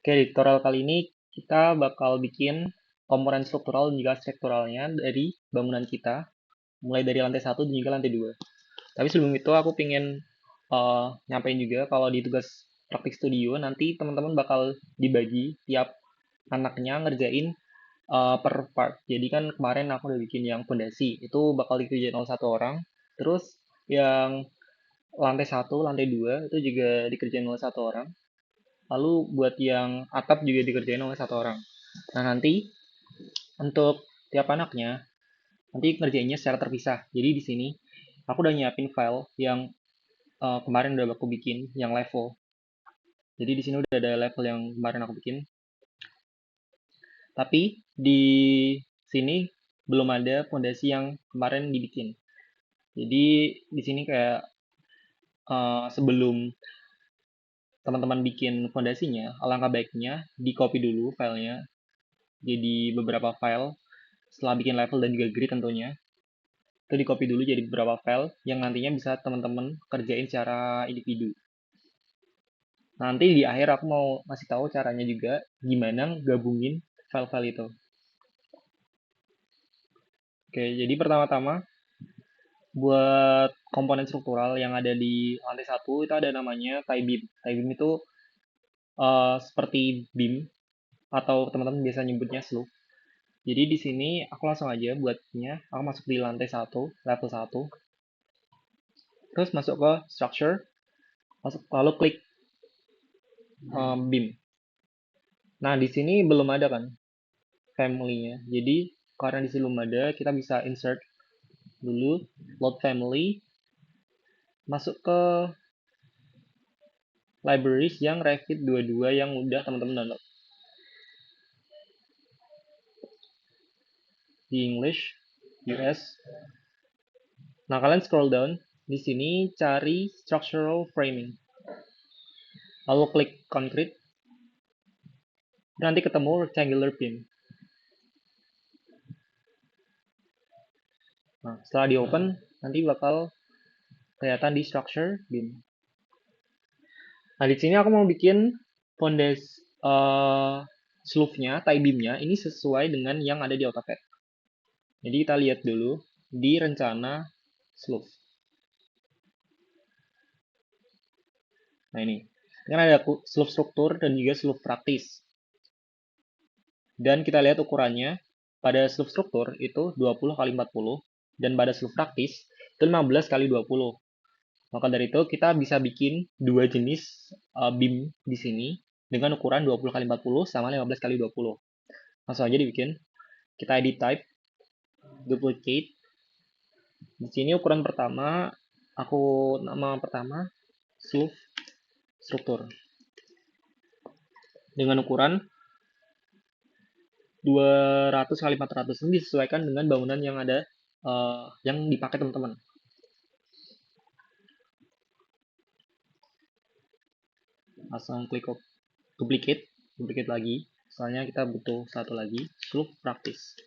Oke, di tutorial kali ini kita bakal bikin komponen struktural dan juga strukturalnya dari bangunan kita, mulai dari lantai satu dan juga lantai 2. Tapi sebelum itu aku pengen nyampein juga kalau di tugas praktik studio nanti teman-teman bakal dibagi tiap anaknya ngerjain per part. Jadi kan kemarin aku udah bikin yang fondasi, itu bakal dikerjain oleh satu orang. Terus yang lantai satu, lantai 2 itu juga dikerjain oleh satu orang. Lalu buat yang atap juga dikerjain oleh satu orang. Nah, nanti untuk tiap anaknya nanti ngerjainnya secara terpisah. Jadi di sini aku udah nyiapin file yang kemarin udah aku bikin yang level. Jadi di sini udah ada level yang kemarin aku bikin. Tapi di sini belum ada fondasi yang kemarin dibikin. Jadi di sini kayak sebelum teman-teman bikin fondasinya, alangkah baiknya di copy dulu filenya jadi beberapa file setelah bikin level dan juga grid tentunya. Itu di copy dulu jadi beberapa file yang nantinya bisa teman-teman kerjain secara individu. Nanti di akhir aku mau ngasih tahu caranya juga gimana gabungin file-file itu. Oke, jadi pertama-tama buat komponen struktural yang ada di lantai satu itu ada namanya tie beam. Tie beam itu seperti beam atau teman-teman biasa nyebutnya slope. Jadi di sini aku langsung aja buatnya. Aku masuk di lantai satu, level satu, terus masuk ke structure, masuk lalu klik beam. Nah, di sini belum ada kan family-nya. Jadi, karena di sini belum ada, kita bisa insert dulu, load family, masuk ke libraries yang Revit 22 yang udah teman-teman download. Di English, US. Nah, kalian scroll down. Di sini cari structural framing. Lalu klik concrete. Nanti ketemu rectangular beam. Nah, setelah di open, nanti bakal kelihatan di structure beam. Nah, di sini aku mau bikin fondasi slope-nya, tie beam-nya, ini sesuai dengan yang ada di AutoCAD. Jadi kita lihat dulu di rencana slope. Nah, ini kan ada slope struktur dan juga slope praktis. Dan kita lihat ukurannya, pada slope struktur itu 20 kali 40, dan pada slope praktis itu 15 kali 20. Maka dari itu kita bisa bikin dua jenis beam di sini dengan ukuran 20 kali 40 sama 15 kali 20. Langsung aja dibikin. Kita edit type, duplicate. Di sini ukuran pertama, aku nama pertama slope struktur dengan ukuran 200 kali 400. Ini disesuaikan dengan bangunan yang ada yang dipakai teman-teman. Langsung klik duplicate, duplicate lagi. Soalnya kita butuh satu lagi, slope praktis.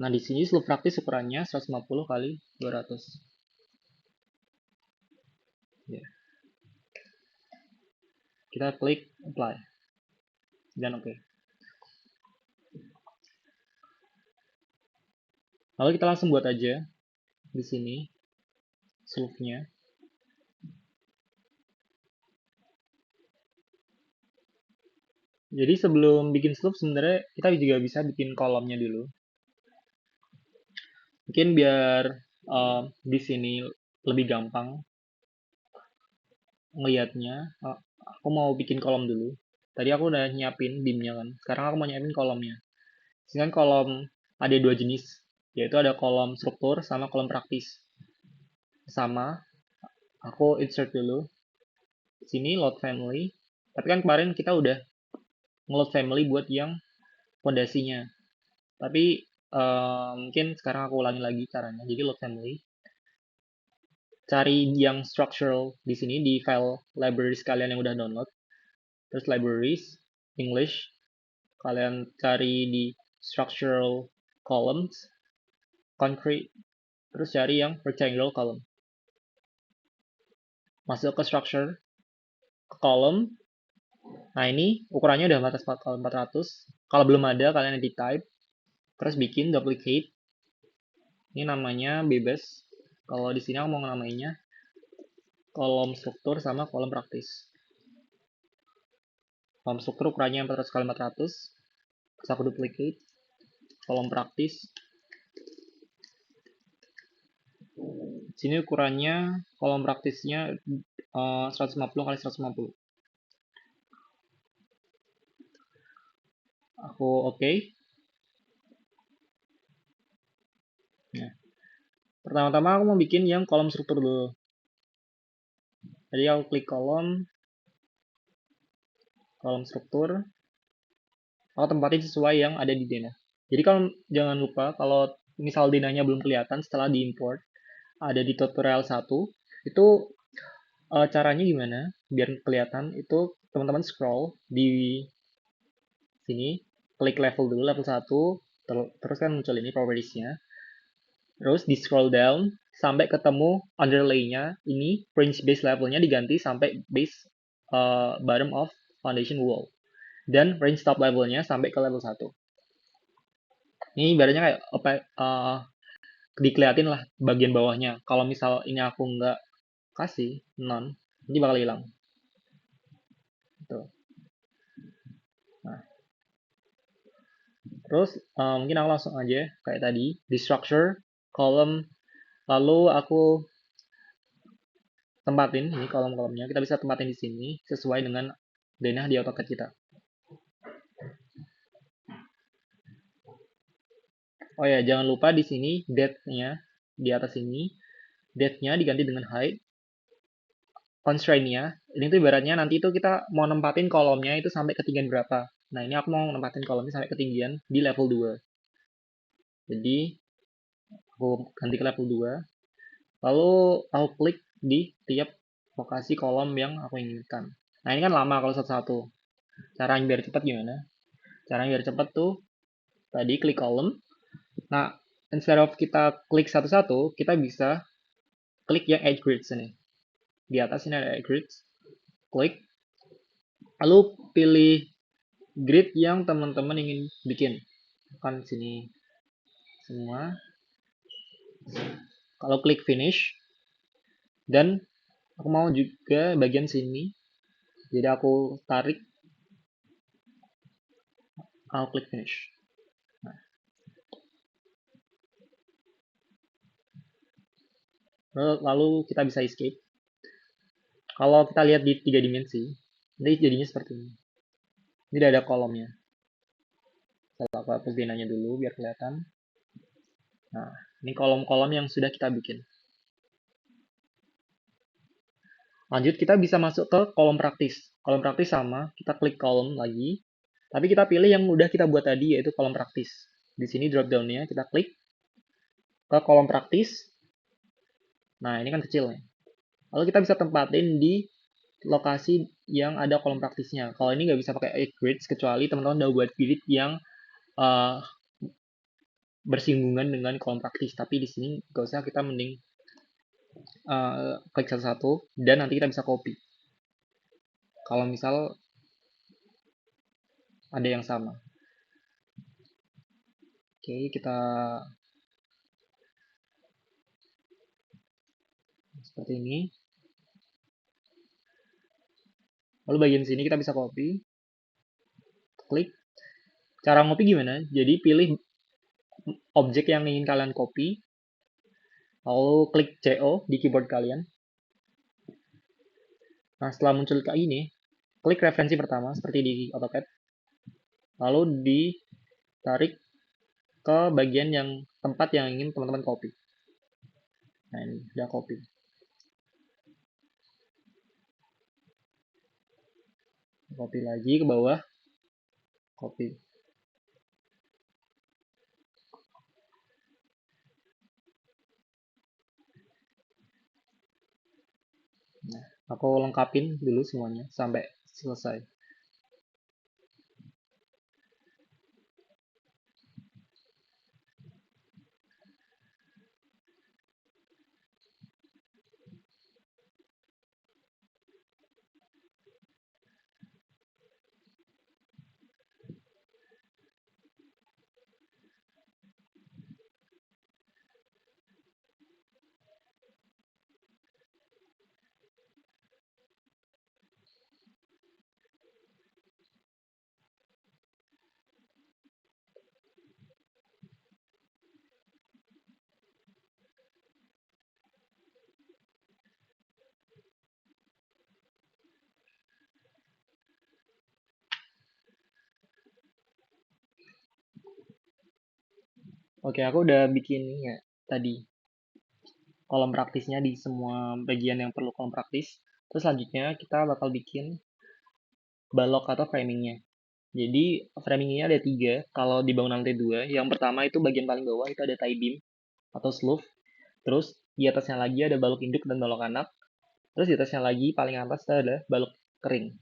Nah, di sini slope praktis ukurannya 150 kali 200. Ya. Kita klik apply. Dan oke. Lalu kita langsung buat aja di sini slope-nya. Jadi sebelum bikin slope sebenarnya kita juga bisa bikin kolomnya dulu. Mungkin biar di sini lebih gampang ngelihatnya. Aku mau bikin kolom dulu. Tadi aku udah nyiapin beamnya kan. Sekarang aku mau nyiapin kolomnya. Sini kan kolom ada dua jenis, yaitu ada kolom struktur sama kolom praktis. Sama, aku insert dulu. Sini load family. Tapi kan kemarin kita udah nge-load family buat yang fondasinya. Tapi mungkin sekarang aku ulangi lagi caranya. Jadi load family. Cari yang structural di sini di file libraries kalian yang udah download. Terus libraries, English. Kalian cari di structural columns, concrete. Terus cari yang rectangular column. Masuk ke structure, ke column. Nah, ini ukurannya udah 400 Kalau belum ada, kalian edit type, terus bikin duplicate. Ini namanya bebas. Kalau di sini aku mau namainya kolom struktur sama kolom praktis. Kolom struktur ukurannya 400 kali 400. Terus aku duplicate. Kolom praktis. Sini ukurannya kolom praktisnya 150 kali 150. Aku oke. Nah, pertama-tama aku mau bikin yang kolom struktur dulu. Jadi aku klik kolom struktur. Aku tempatin sesuai yang ada di Dena. Jadi kalau jangan lupa kalau misal Denanya belum kelihatan setelah diimport, ada di tutorial 1, itu caranya gimana biar kelihatan itu teman-teman scroll di sini, klik level dulu, level 1, terus kan muncul ini properties-nya. Terus di scroll down sampai ketemu underlay-nya, ini range base levelnya diganti sampai base bottom of foundation wall. Dan range top levelnya sampai ke level 1. Ini ibaratnya kayak dikeliatin lah bagian bawahnya. Kalau misal ini aku nggak kasih none, ini bakal hilang. Tuh. Nah, terus mungkin aku langsung aja kayak tadi di structure column, lalu aku tempatin ini kolom-kolomnya. Kita bisa tempatin di sini sesuai dengan denah di AutoCAD kita. Oh ya, jangan lupa di sini depth-nya di atas ini, depth-nya diganti dengan height. Constraint-nya, ini tuh ibaratnya nanti itu kita mau nempatin kolomnya itu sampai ketinggian berapa. Nah, ini aku mau nempatin kolomnya sampai ketinggian di level 2. Jadi, aku ganti ke level 2. Lalu, aku klik di tiap lokasi kolom yang aku inginkan. Nah, ini kan lama kalau satu-satu. Caranya biar cepat gimana? Caranya biar cepat tuh, tadi klik kolom. Nah, instead of kita klik satu-satu, kita bisa klik yang edge grids ini. Di atas ini ada edge grids. Klik. Lalu pilih grid yang teman-teman ingin bikin. Kan sini semua. Kalau klik finish. Dan aku mau juga bagian sini. Jadi aku tarik. Aku klik finish. Nah. Lalu kita bisa escape. Kalau kita lihat di 3 dimensi, ini jadinya seperti ini. Ini udah ada kolomnya. Saya hapus denanya dulu biar kelihatan. Nah, ini kolom-kolom yang sudah kita bikin. Lanjut, kita bisa masuk ke kolom praktis. Kolom praktis sama, kita klik kolom lagi. Tapi kita pilih yang udah kita buat tadi, yaitu kolom praktis. Di sini drop down-nya, kita klik ke kolom praktis. Nah, ini kan kecil nih. Lalu kita bisa tempatin di lokasi yang ada kolom praktisnya. Kalau ini nggak bisa pakai grids, kecuali teman-teman udah buat grid yang bersinggungan dengan kolom praktis. Tapi di sini nggak usah, kita mending klik satu-satu dan nanti kita bisa copy. Kalau misal ada yang sama. Oke, kita seperti ini. Lalu bagian sini kita bisa copy. Klik. Cara ngopi gimana? Jadi pilih objek yang ingin kalian copy. Lalu klik CO di keyboard kalian. Nah, setelah muncul kayak ini, klik referensi pertama seperti di AutoCAD. Lalu ditarik ke bagian yang tempat yang ingin teman-teman copy. Nah, ini udah copy. Copy lagi ke bawah. Copy. Nah, aku lengkapin dulu semuanya sampai selesai. Oke, aku udah bikin ya tadi kolom praktisnya di semua bagian yang perlu kolom praktis. Terus selanjutnya kita bakal bikin balok atau framingnya. Jadi framingnya ada tiga. Kalau di bangunan lantai dua, yang pertama itu bagian paling bawah itu ada tie beam atau sloof. Terus di atasnya lagi ada balok induk dan balok anak. Terus di atasnya lagi paling atas itu ada balok kering.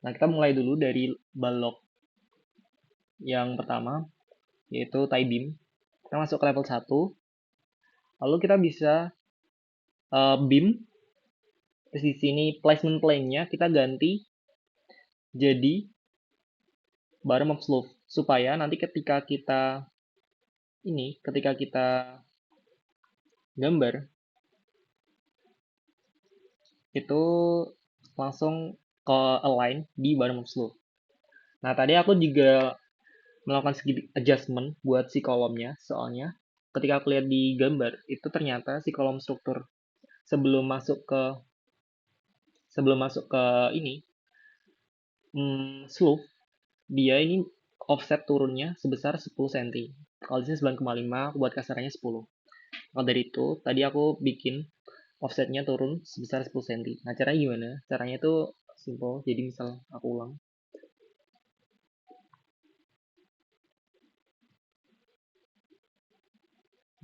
Nah, kita mulai dulu dari balok yang pertama, yaitu tie beam. Kita masuk ke level satu. Lalu kita bisa beam. Terus di sini placement plane-nya kita ganti jadi bottom of sloof. Supaya nanti ketika kita gambar, itu langsung ke align di bottom of sloof. Nah, tadi aku juga melakukan sedikit adjustment buat si kolomnya, soalnya ketika aku lihat di gambar, itu ternyata si kolom struktur sebelum masuk ke ini sloof, dia ini offset turunnya sebesar 10 cm. Kalau di sini 9,5, aku buat kasarnya 10. Maka dari itu, tadi aku bikin offsetnya turun sebesar 10 cm. Nah, caranya gimana? Caranya itu simple. Jadi misal aku ulang.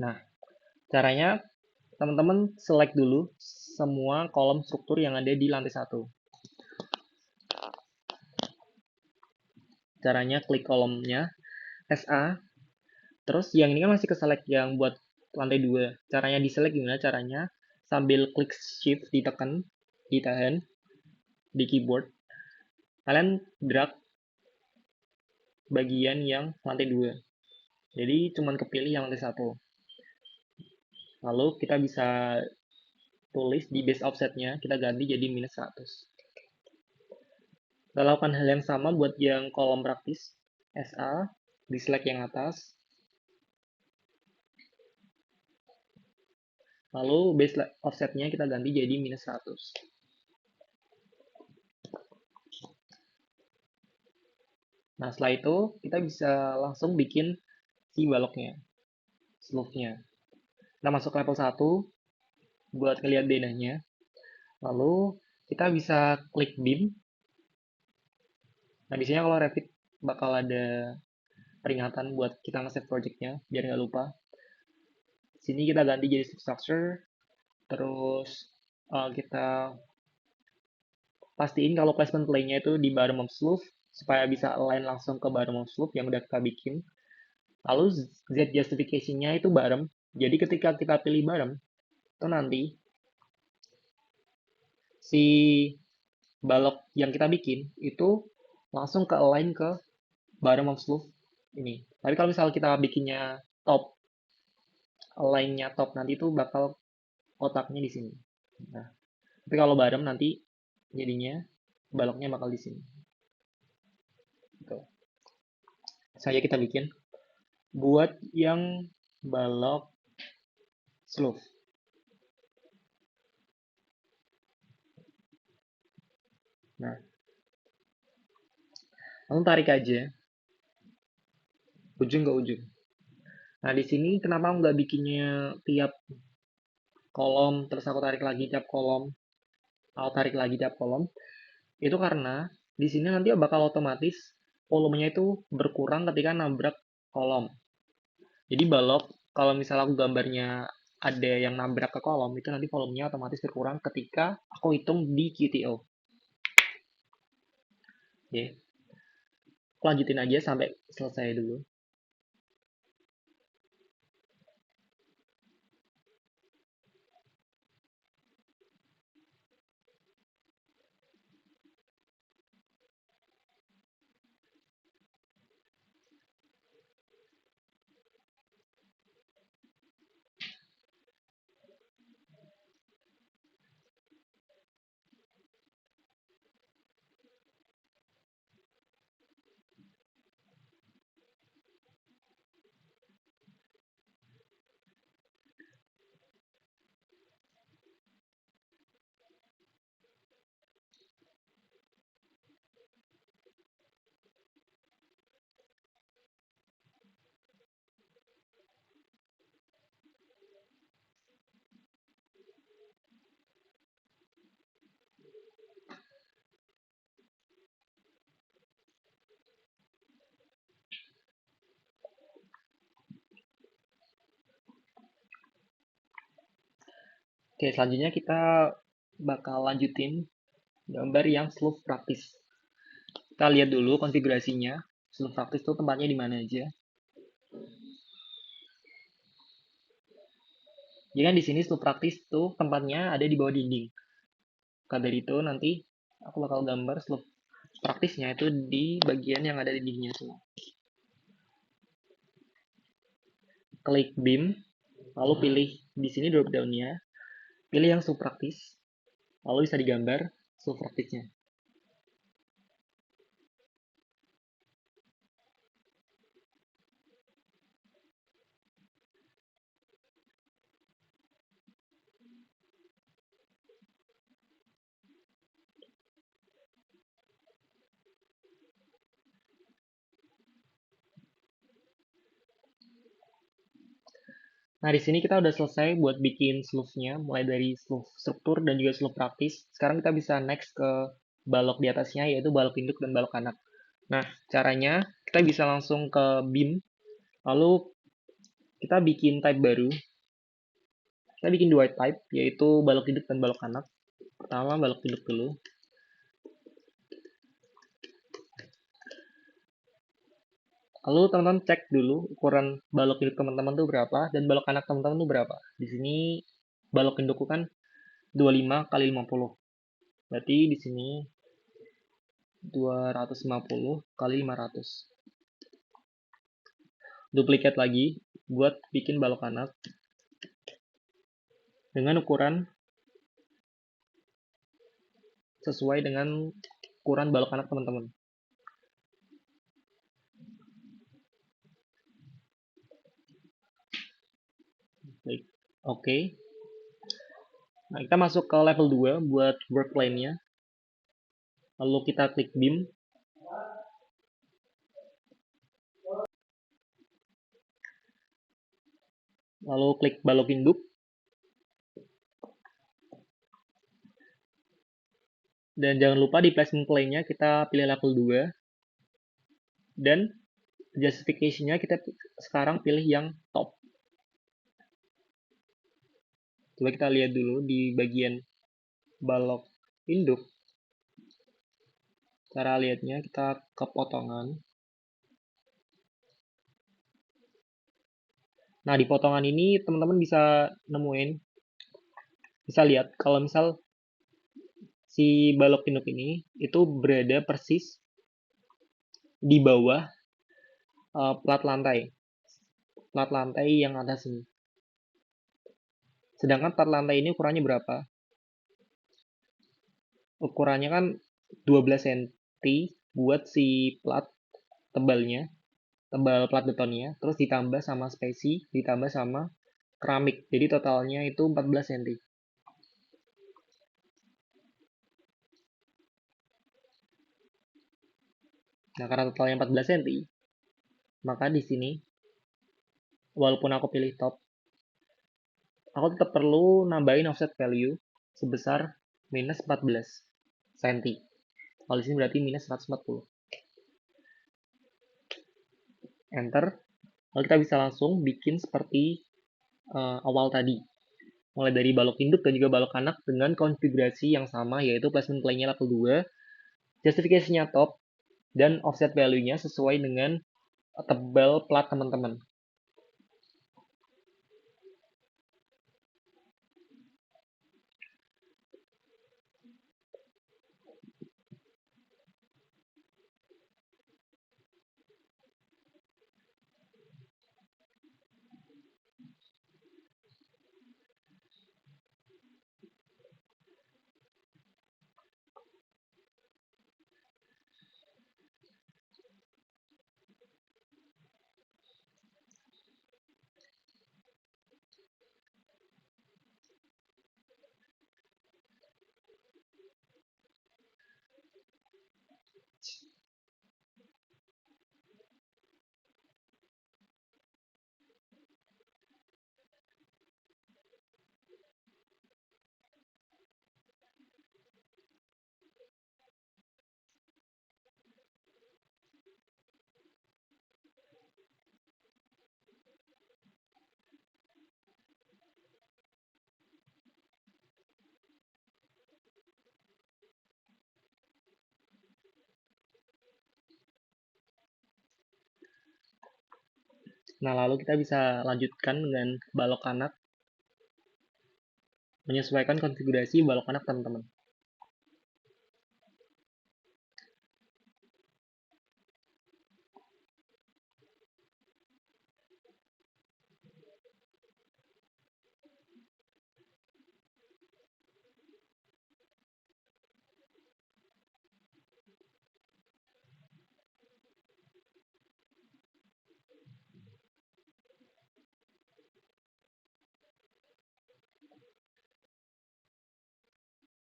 Nah, caranya teman-teman select dulu semua kolom struktur yang ada di lantai satu. Caranya klik kolomnya SA. Terus yang ini kan masih ke select yang buat lantai 2. Caranya di select gimana? Caranya sambil klik shift ditahan di keyboard. Kalian drag bagian yang lantai 2. Jadi cuman kepilih yang lantai 1. Lalu kita bisa tulis di base offsetnya, kita ganti jadi minus 100. Kita lakukan hal yang sama buat yang kolom praktis. SA, di select yang atas. Lalu base offsetnya kita ganti jadi minus 100. Nah, setelah itu kita bisa langsung bikin si baloknya, slope-nya. Kita masuk level 1 buat ngeliat denahnya. Lalu kita bisa klik beam. Nah, biasanya kalau Revit bakal ada peringatan buat kita nge-save project-nya, biar nggak lupa. Sini kita ganti jadi substructure. Terus kita pastiin kalau placement plane-nya itu di bottom of sloof, supaya bisa align langsung ke bottom of sloof yang udah kita bikin. Lalu Z justification-nya itu bottom. Jadi ketika kita pilih bottom, itu nanti si balok yang kita bikin itu langsung ke align ke bottom of sloof ini. Tapi kalau misal kita bikinnya top, align-nya top, nanti itu bakal kotaknya di sini. Nah, tapi kalau bottom nanti jadinya baloknya bakal di sini. Gitu. Saya kita bikin buat yang balok sloof. Nah, langsung tarik aja ujung ke ujung. Nah, di sini kenapa nggak bikinnya tiap kolom, terus aku tarik lagi tiap kolom, aku tarik lagi tiap kolom, itu karena di sini nanti bakal otomatis volumenya itu berkurang ketika nabrak kolom. Jadi balok, kalau misalnya aku gambarnya ada yang nabrak ke kolom, itu nanti volumenya otomatis berkurang ketika aku hitung di QTO. Oke, lanjutin aja sampai selesai dulu. Oke, selanjutnya kita bakal lanjutin gambar yang slope praktis. Kita lihat dulu konfigurasinya. Slope praktis itu tempatnya di mana aja. Jadi kan di sini slope praktis tuh tempatnya ada di bawah dinding. Maka dari itu nanti aku bakal gambar slope praktisnya itu di bagian yang ada di dindingnya semua. Klik beam, lalu pilih di sini drop down-nya, pilih yang slope praktis, lalu bisa digambar slope praktisnya. Nah, di sini kita udah selesai buat bikin slope-nya, mulai dari slope struktur dan juga slope praktis. Sekarang kita bisa next ke balok di atasnya, yaitu balok induk dan balok anak. Nah, caranya kita bisa langsung ke beam, lalu kita bikin type baru. Kita bikin dua type, yaitu balok induk dan balok anak. Pertama, balok induk dulu. Lalu teman-teman cek dulu ukuran balok induk teman-teman tuh berapa dan balok anak teman-teman tuh berapa. Di sini balok indukku kan 25 kali 50. Berarti di sini 250 kali 500. Duplikat lagi buat bikin balok anak dengan ukuran sesuai dengan ukuran balok anak teman-teman. Baik. Oke. Nah, kita masuk ke level 2 buat work plane-nya. Lalu kita klik beam. Lalu klik balok induk. Dan jangan lupa di placement plane-nya kita pilih level 2. Dan justification-nya kita sekarang pilih yang top. Coba kita lihat dulu di bagian balok induk. Cara lihatnya kita ke potongan. Nah, di potongan ini teman-teman bisa nemuin, bisa lihat kalau misal si balok induk ini itu berada persis di bawah plat lantai yang atas ini. Sedangkan plat lantai ini ukurannya berapa? Ukurannya kan 12 cm buat si plat tebalnya, tebal plat betonnya, terus ditambah sama spesi, ditambah sama keramik. Jadi totalnya itu 14 cm. Nah, karena totalnya 14 cm, maka di sini walaupun aku pilih top, aku tetap perlu nambahin offset value sebesar minus 14 cm. Kalau di sini berarti minus 140. Enter. Lalu kita bisa langsung bikin seperti awal tadi. Mulai dari balok induk dan juga balok anak dengan konfigurasi yang sama, yaitu placement plane-nya level 2, justification-nya top, dan offset value-nya sesuai dengan tebal plat teman-teman. Nah, lalu kita bisa lanjutkan dengan balok anak, menyesuaikan konfigurasi balok anak teman-teman.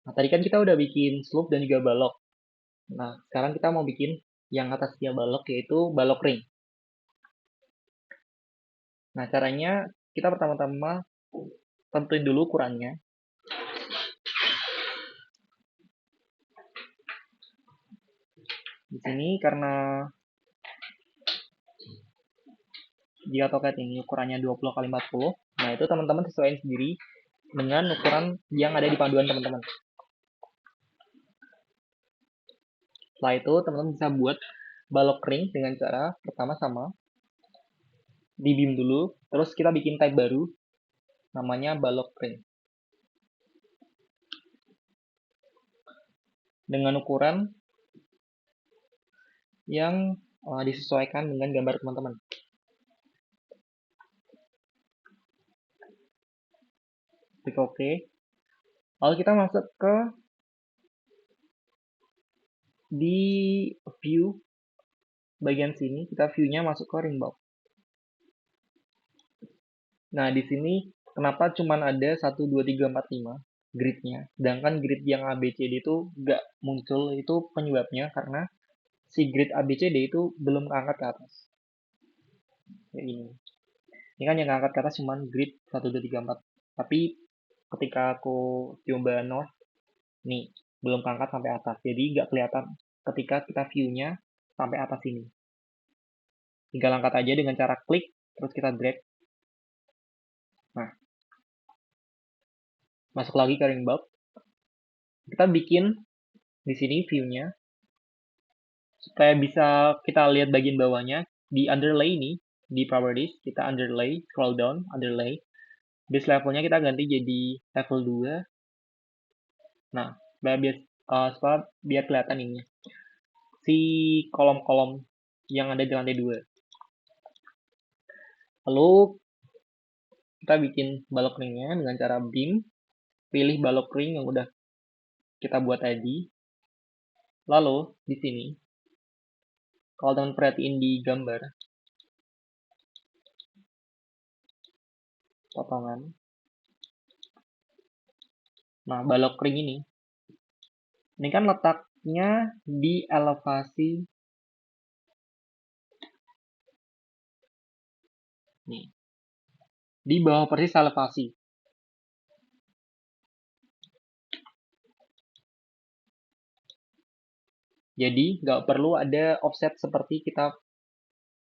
Nah, tadi kan kita udah bikin slope dan juga balok. Nah, sekarang kita mau bikin yang atasnya balok, yaitu balok ring. Nah, caranya kita pertama-tama tentuin dulu ukurannya. Di sini karena di AutoCAD ini ukurannya 20 kali 40, nah itu teman-teman sesuaiin sendiri dengan ukuran yang ada di panduan teman-teman. Setelah itu teman-teman bisa buat balok ring dengan cara pertama sama di beam dulu, terus kita bikin type baru namanya balok ring dengan ukuran yang disesuaikan dengan gambar teman-teman. Klik OK. Lalu kita masuk ke di view bagian sini, kita view-nya masuk ke ring box. Nah, di sini kenapa cuma ada 1, 2, 3, 4, 5 grid-nya, sedangkan grid yang ABCD itu nggak muncul. Itu penyebabnya karena si grid ABCD itu belum keangkat ke atas. Kayak ini. Ini kan yang keangkat ke atas cuma grid 1, 2, 3, 4. Tapi ketika aku coba north, nih, belum keangkat sampai atas. Jadi nggak kelihatan ketika kita view-nya sampai atas ini. Tinggal angkat aja dengan cara klik, terus kita drag. Nah, masuk lagi ke ring bulb. Kita bikin di sini view-nya supaya bisa kita lihat bagian bawahnya. Di underlay ini, di properties, kita underlay, scroll down, underlay. Base levelnya kita ganti jadi level 2. Nah, biar kelihatan ini. Si kolom-kolom yang ada di lantai 2. Lalu kita bikin balok ringnya dengan cara beam. Pilih balok ring yang udah kita buat tadi. Lalu di sini, kalau teman perhatiin di gambar potongan, nah balok ring ini kan letaknya di elevasi nih, di bawah persis elevasi. Jadi nggak perlu ada offset seperti kita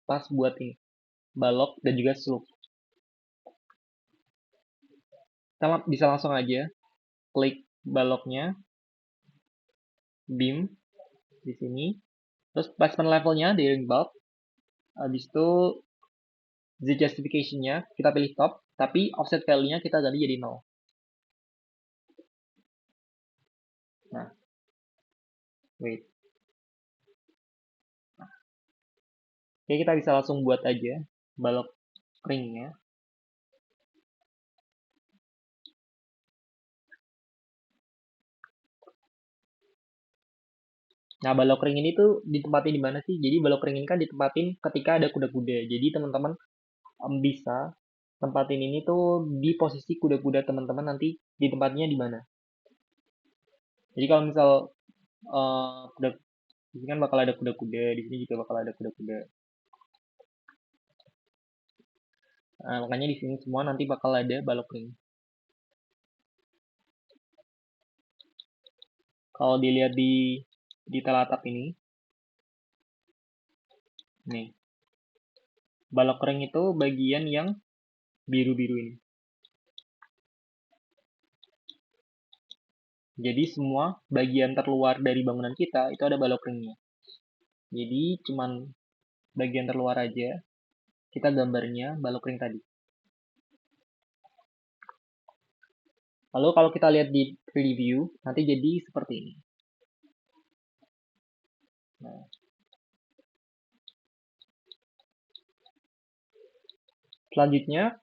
pas buat ini balok dan juga slope. Kita bisa langsung aja klik baloknya, beam di sini, terus placement levelnya di ring bulb. Habis itu the justification-nya kita pilih top, tapi offset value-nya kita ganti jadi 0. Nah, wait. Oke, kita bisa langsung buat aja balok ringnya. Nah, balok ring ini tuh ditempatin di mana sih? Jadi balok ring ini kan ditempatin ketika ada kuda-kuda. Jadi teman-teman bisa tempatin ini tuh di posisi kuda-kuda teman-teman nanti ditempatnya di mana. Jadi kalau misal kuda di sini kan bakal ada kuda-kuda, di sini juga bakal ada kuda-kuda. Nah, makanya di sini semua nanti bakal ada balok ring. Kalau dilihat di detail atap ini, nih, balok ring itu bagian yang biru-biru ini. Jadi semua bagian terluar dari bangunan kita itu ada balok ringnya. Jadi cuman bagian terluar aja kita gambarnya balok ring tadi. Lalu kalau kita lihat di preview, nanti jadi seperti ini. Nah, selanjutnya,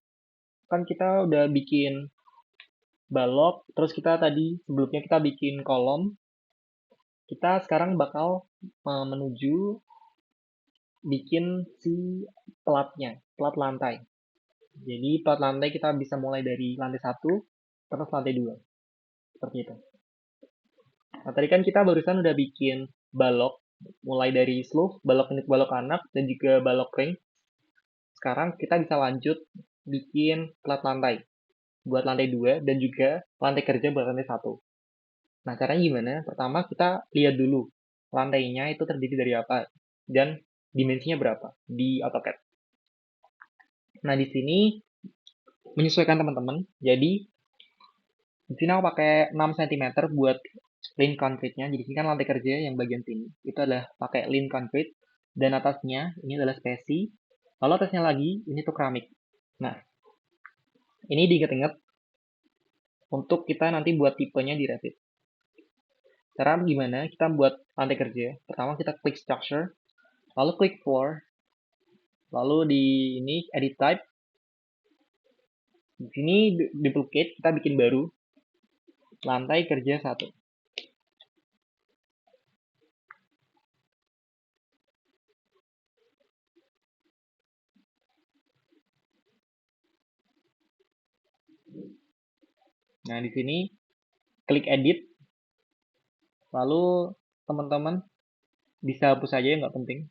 kan kita udah bikin balok, terus kita tadi sebelumnya kita bikin kolom. Kita sekarang bakal menuju bikin si platnya, plat lantai. Jadi plat lantai kita bisa mulai dari lantai 1, terus lantai 2. Seperti itu. Nah, tadi kan kita barusan udah bikin balok, mulai dari sloof, balok induk balok anak, dan juga balok ring. Sekarang kita bisa lanjut bikin plat lantai buat lantai 2 dan juga lantai kerja buat lantai 1. Nah, caranya gimana? Pertama, kita lihat dulu lantainya itu terdiri dari apa dan dimensinya berapa di AutoCAD. Nah, di sini menyesuaikan teman-teman. Jadi, di sini aku pakai 6 cm buat lin concrete-nya. Jadi, sini kan lantai kerja yang bagian sini. Itu adalah pakai lin concrete. Dan atasnya, ini adalah spesi. Lalu atasnya lagi, ini tuh keramik. Nah, ini diingat-ingat untuk kita nanti buat tipenya di Revit. Cara gimana? Kita buat lantai kerja. Pertama kita klik structure, lalu klik floor, lalu di ini edit type. Di sini duplicate, kita bikin baru lantai kerja 1. Nah, di sini klik edit, lalu teman-teman bisa hapus aja, nggak penting.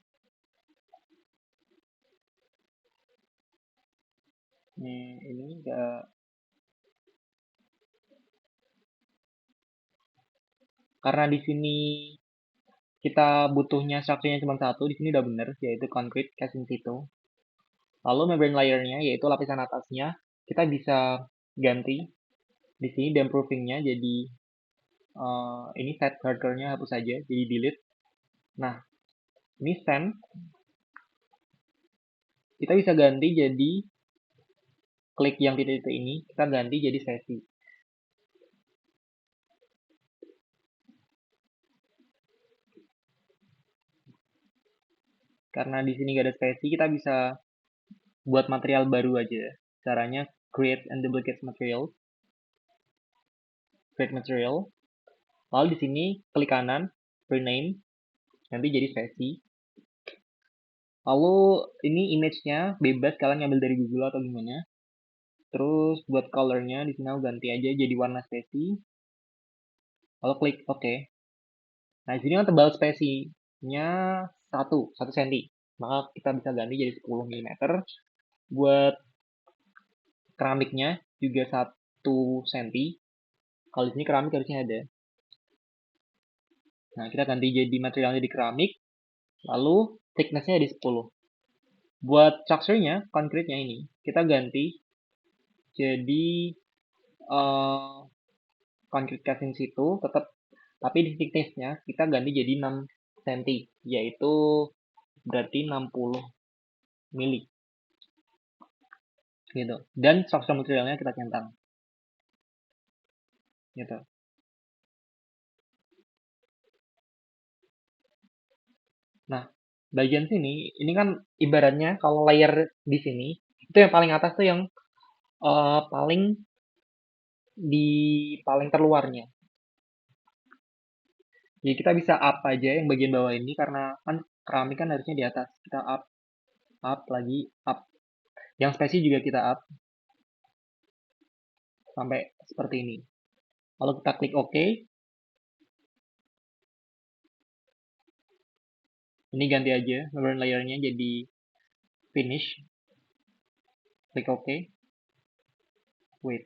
Ini nggak. Karena di sini kita butuhnya strukturnya cuma satu, di sini udah bener, yaitu concrete casing situ. Lalu membrane layernya, yaitu lapisan atasnya, kita bisa ganti di sini dan proofingnya jadi ini set hardcore-nya hapus saja, jadi delete. Nah, ini send. Kita bisa ganti jadi klik yang titik-titik ini, kita ganti jadi sesi. Karena di sini gak ada spesi, kita bisa buat material baru aja. Caranya create and duplicate material. Create material. Lalu di sini klik kanan, rename, nanti jadi spesi. Lalu ini image-nya bebas kalian ngambil dari Google atau gimana. Terus buat color-nya di sini aku ganti aja jadi warna spesi. Lalu klik OK. Nah, di sini kan tebal spesinya 1 cm. Maka kita bisa ganti jadi 10 mm. Buat keramiknya juga 1 cm. Kalau di sini keramik harusnya ada. Nah, kita ganti jadi materialnya di keramik. Lalu thickness-nya di 10. Buat structure-nya, concrete-nya ini, kita ganti jadi concrete casing situ tetap, tapi di thickness-nya kita ganti jadi 6 cm, yaitu berarti 60 mili. Gitu. Dan structure materialnya kita centang. Gitu. Nah, bagian sini, ini kan ibaratnya kalau layer di sini, itu yang paling atas tuh yang paling di paling terluarnya. Jadi kita bisa up aja yang bagian bawah ini karena kan keramik kan harusnya di atas. Kita up lagi, up. Yang spesi juga kita up sampai seperti ini. Lalu kita klik OK. Ini ganti aja membrane layernya jadi finish. Klik OK. Wait.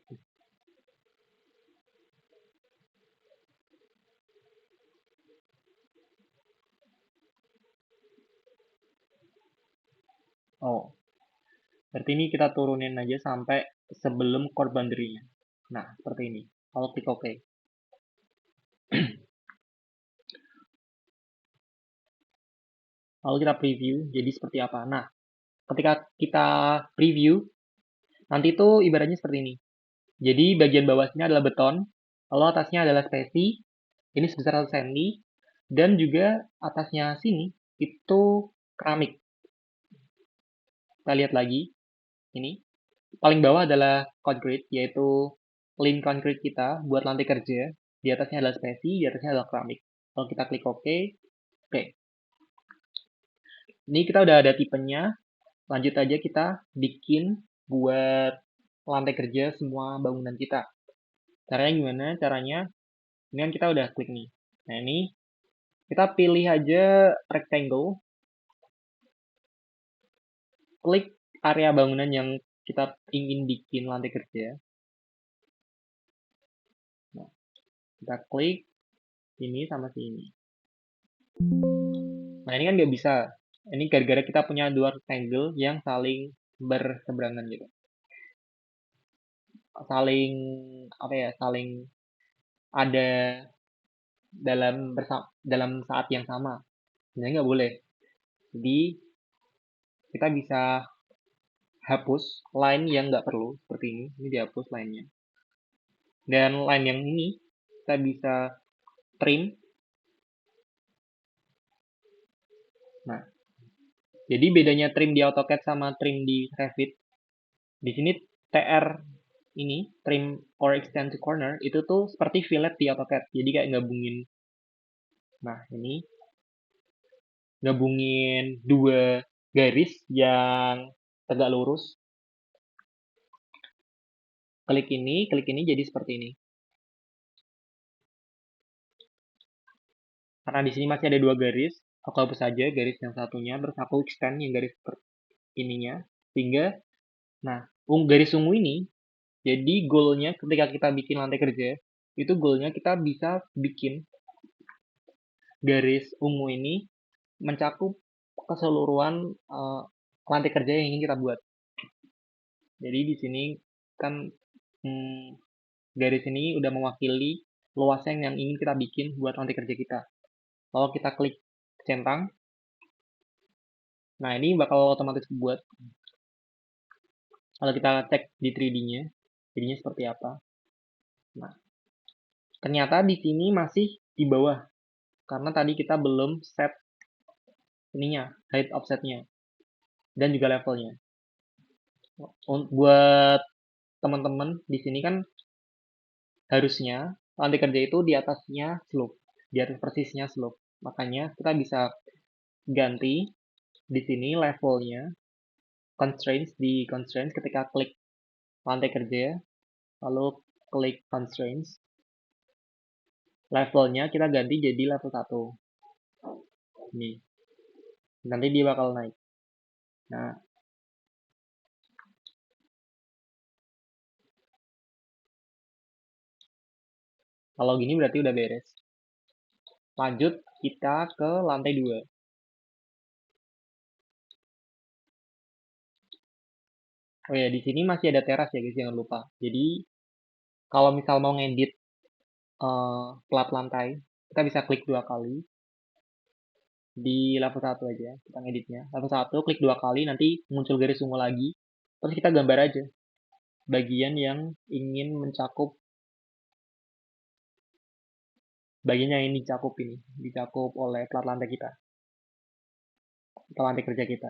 Oh, berarti ini kita turunin aja sampai sebelum core boundary-nya. Nah, seperti ini. Kalau klik OK. Lalu kita preview jadi seperti apa. Nah, ketika kita preview, nanti itu ibaratnya seperti ini. Jadi bagian bawahnya adalah beton, lalu atasnya adalah spesi, ini sebesar 1 cm, dan juga atasnya sini itu keramik. Kita lihat lagi, ini. Paling bawah adalah concrete, yaitu link concrete kita buat lantai kerja. Di atasnya adalah spesi, di atasnya adalah keramik. Kalau kita klik OK, oke. Ini kita udah ada tipenya. Lanjut aja kita bikin buat lantai kerja semua bangunan kita. Caranya gimana? Caranya, ini kan kita udah klik nih. Nah ini, kita pilih aja rectangle. Klik area bangunan yang kita ingin bikin lantai kerja. Nah, kita klik ini sama sini. Nah, ini kan nggak bisa. Ini gara-gara kita punya dua rectangle yang saling berseberangan gitu. Saling, apa ya, saling ada dalam saat yang sama. Sebenarnya nggak boleh. Jadi, kita bisa hapus line yang nggak perlu, seperti ini. Ini dihapus line-nya. Dan line yang ini, kita bisa trim. Nah, jadi bedanya trim di AutoCAD sama trim di Revit, di sini TR ini, trim or extend to corner, itu tuh seperti fillet di AutoCAD. Jadi kayak gabungin, nah ini, gabungin dua garis yang tegak lurus. Klik ini jadi seperti ini. Karena di sini masih ada dua garis, aku hapus saja garis yang satunya, terus aku extend yang garis ininya, sehingga, nah, garis ungu ini, jadi goalnya ketika kita bikin lantai kerja, itu goalnya kita bisa bikin garis ungu ini mencakup keseluruhan lantai kerja yang ingin kita buat. Jadi di sini kan garis ini udah mewakili luasnya yang ingin kita bikin buat lantai kerja kita. Kalau kita klik centang, nah ini bakal otomatis buat. Kalau kita cek di 3D-nya, 3D-nya seperti apa. Nah, ternyata di sini masih di bawah, karena tadi kita belum set ininya, height offsetnya, dan juga levelnya. Buat teman-teman di sini kan harusnya lantai kerja itu di atasnya slope, di atas persisnya slope. Makanya kita bisa ganti di sini levelnya, constraints di constraints ketika klik lantai kerja, lalu klik constraints, levelnya kita ganti jadi level 1. Ini. Nanti dia bakal naik. Nah, kalau gini berarti udah beres. Lanjut kita ke lantai 2. Oh ya, di sini masih ada teras ya guys, jangan lupa. Jadi, kalau misal mau ngedit plat lantai, kita bisa klik 2 kali. Di level 1 aja, kita ngeditnya. Level 1, klik 2 kali, nanti muncul garis ungu lagi. Terus kita gambar aja bagian yang ingin mencakup, bagian yang ini dicakup oleh plat lantai kita, atau lantai kerja kita.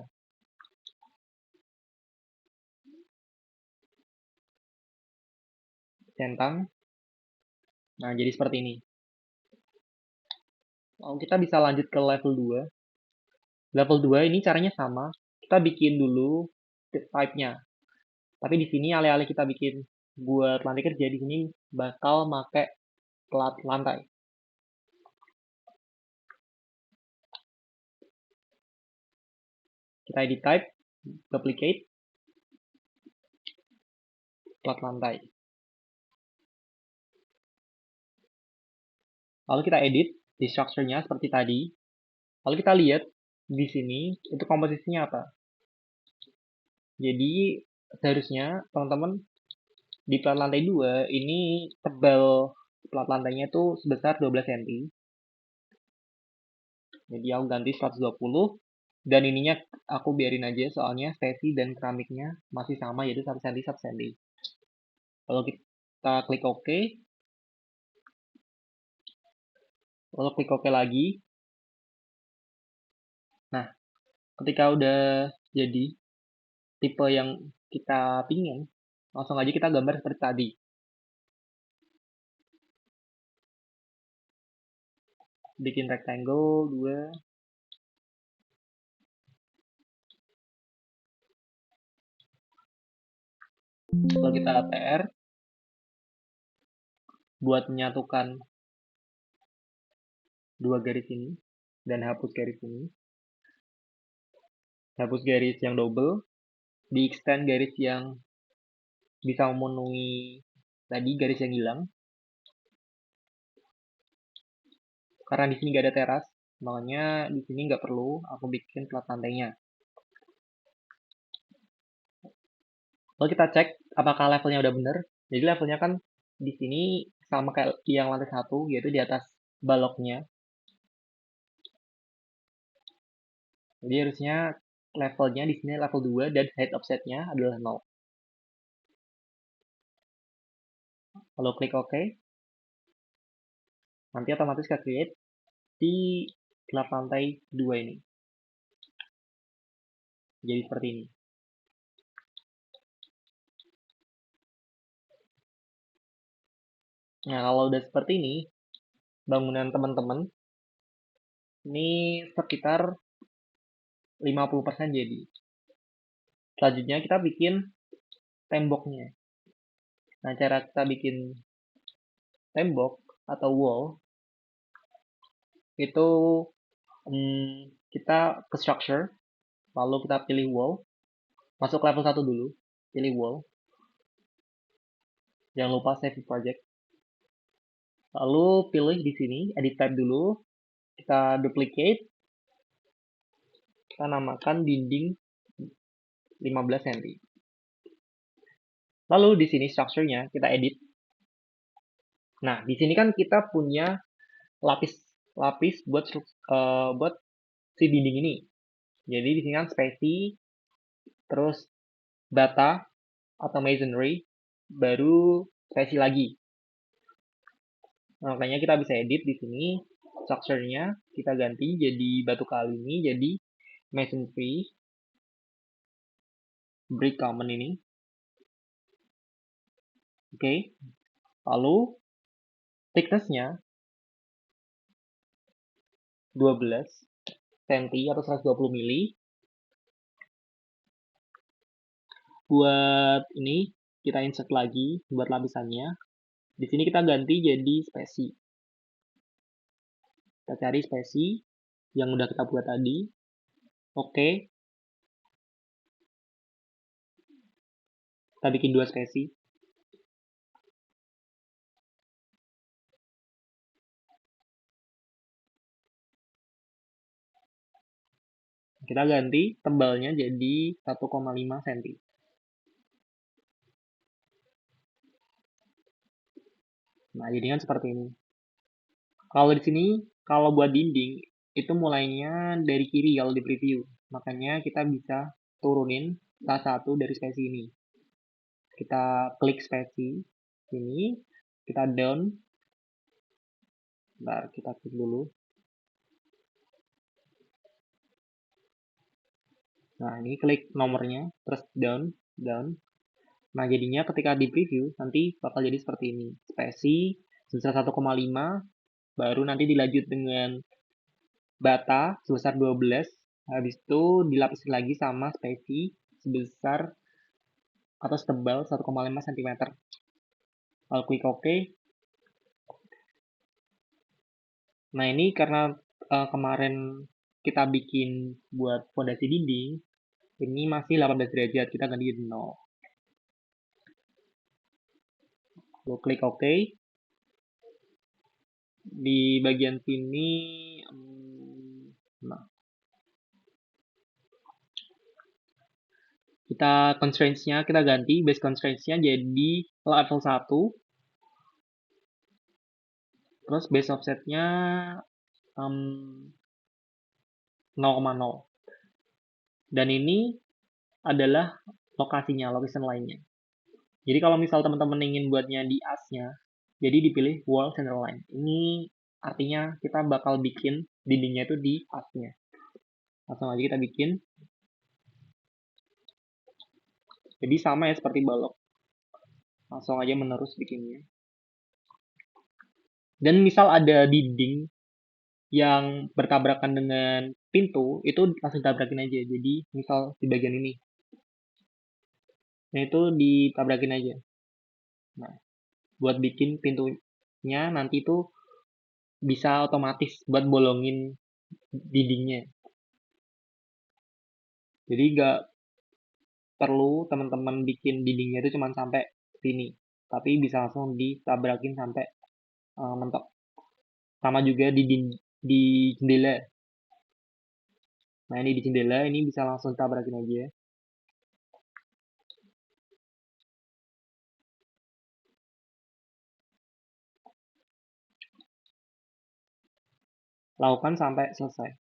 Centang. Nah, jadi seperti ini. Lalu kita bisa lanjut ke level 2. Level 2 ini caranya sama. Kita bikin dulu type-nya. Tapi di sini alih-alih kita bikin buat lantai kerja, di sini bakal pakai plat lantai. Kita edit type, duplicate, plat lantai. Lalu kita edit di structure-nya seperti tadi. Lalu kita lihat di sini itu komposisinya apa. Jadi seharusnya teman-teman di plat lantai 2 ini tebal plat lantainya itu sebesar 12 cm. Jadi aku ganti 120. Dan ininya aku biarin aja soalnya spesi dan keramiknya masih sama yaitu 1 cm 1 cm. Kalau kita klik OK, lalu klik OK lagi. Nah, ketika udah jadi tipe yang kita pingin, langsung aja kita gambar seperti tadi. Bikin rectangle 2. Lalu kita ATR buat menyatukan dua garis ini dan hapus garis ini. Hapus garis yang double, di extend garis yang bisa memenuhi tadi garis yang hilang. Karena di sini nggak ada teras, makanya di sini nggak perlu aku bikin plat lantainya. Lalu kita cek apakah levelnya udah bener. Jadi levelnya kan di sini sama kayak yang lantai 1, yaitu di atas baloknya. Jadi harusnya levelnya di sini level 2 dan height offsetnya adalah 0. Lalu klik OK. Nanti otomatis ke create di plat lantai 2 ini. Jadi seperti ini. Nah, kalau udah seperti ini, bangunan teman-teman ini sekitar 50% jadi. Selanjutnya kita bikin temboknya. Nah, cara kita bikin tembok atau wall itu kita ke structure, lalu kita pilih wall, masuk level 1 dulu, pilih wall. Jangan lupa save project. Lalu pilih di sini edit type dulu, kita duplicate, kita namakan dinding 15 cm. Lalu di sini structure-nya kita edit. Nah, di sini kan kita punya lapis buat si dinding ini. Jadi di sini kan spesi, terus bata atau masonry, baru spesi lagi. Nah, makanya kita bisa edit di sini structure-nya kita ganti jadi batu kali ini jadi masonry brick common ini. Oke. Lalu thickness-nya 12 cm atau 120 mili. Buat ini kita insert lagi buat lapisannya. Di sini kita ganti jadi spesi. Kita cari spesi yang udah kita buat tadi. Oke. Kita bikin 2 spesi. Kita ganti tebalnya jadi 1,5 cm. Nah, jadi kan seperti ini. Kalau di sini, kalau buat dinding, itu mulainya dari kiri kalau di preview. Makanya kita bisa turunin salah satu dari spesi ini. Kita klik spesi ini, kita down. Bentar, kita klik dulu. Nah, ini klik nomornya, terus down, down. Nah, jadinya ketika di preview, nanti bakal jadi seperti ini. Spesi sebesar 1,5, baru nanti dilanjut dengan bata sebesar 12, habis itu dilapisin lagi sama spesi sebesar atau setebal 1,5 cm. Lalu klik OK. Nah, ini karena kemarin kita bikin buat fondasi dinding, ini masih 18 derajat, kita ganti jadi 0. Lalu klik OK. Di bagian sini, nah, kita constraints-nya kita ganti, base constraints-nya jadi level 1, terus base offset-nya 0,0. Dan ini adalah lokasinya, location lainnya. Jadi kalau misal teman-teman ingin buatnya di asnya, jadi dipilih wall center line. Ini artinya kita bakal bikin dindingnya itu di asnya. Langsung aja kita bikin. Jadi sama ya seperti balok. Langsung aja menerus bikinnya. Dan misal ada dinding yang bertabrakan dengan pintu, itu langsung tabrakin aja. Jadi misal di bagian ini. Nah itu ditabrakin aja. Nah, buat bikin pintunya nanti itu bisa otomatis buat bolongin dindingnya. Jadi nggak perlu teman-teman bikin dindingnya itu cuma sampai sini, tapi bisa langsung ditabrakin sampai mentok. Sama juga di jendela. Nah ini di jendela ini bisa langsung tabrakin aja. Lakukan sampai selesai.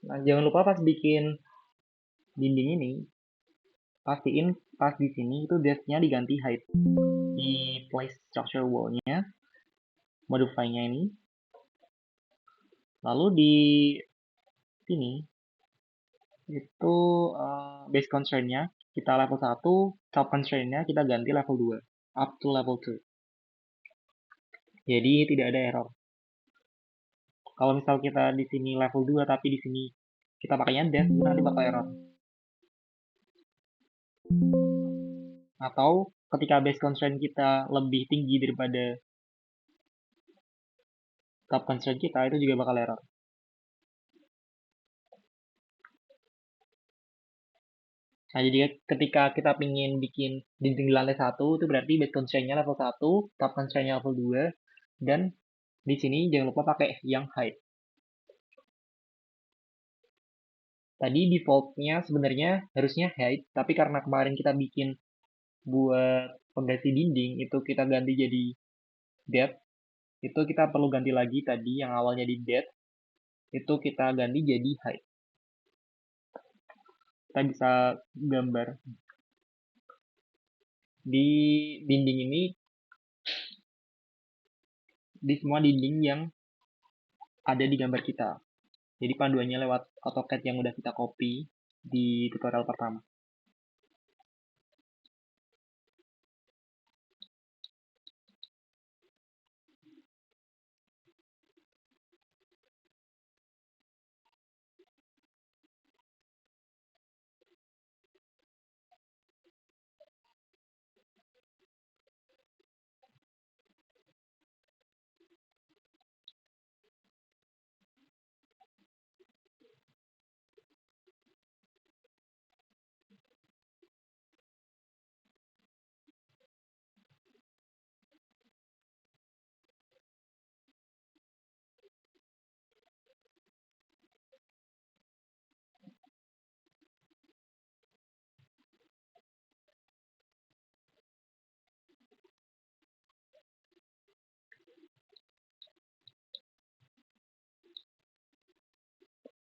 Nah jangan lupa pas bikin dinding ini, pastiin pas di sini itu depth-nya diganti height. Di place structure wall-nya, modify-nya ini. Lalu di sini itu base constraint-nya kita level 1, sub constraint-nya kita ganti level 2 up to level 2. Jadi tidak ada error. Kalau misal kita di sini level 2 tapi di sini kita pakainya depth, nanti bakal error. Atau ketika base constraint kita lebih tinggi daripada sub constraint kita, itu juga bakal error. Nah, jadi ketika kita ingin bikin dinding di lantai 1, itu berarti base constraint-nya level 1, top constraint-nya level 2, dan di sini jangan lupa pakai yang height. Tadi default-nya sebenarnya harusnya height, tapi karena kemarin kita bikin buat pengganti dinding, itu kita ganti jadi depth, itu kita perlu ganti lagi tadi yang awalnya di depth, itu kita ganti jadi height. Kita bisa gambar. Di dinding ini, di semua dinding yang ada di gambar kita. Jadi panduannya lewat AutoCAD yang udah kita copy di tutorial pertama.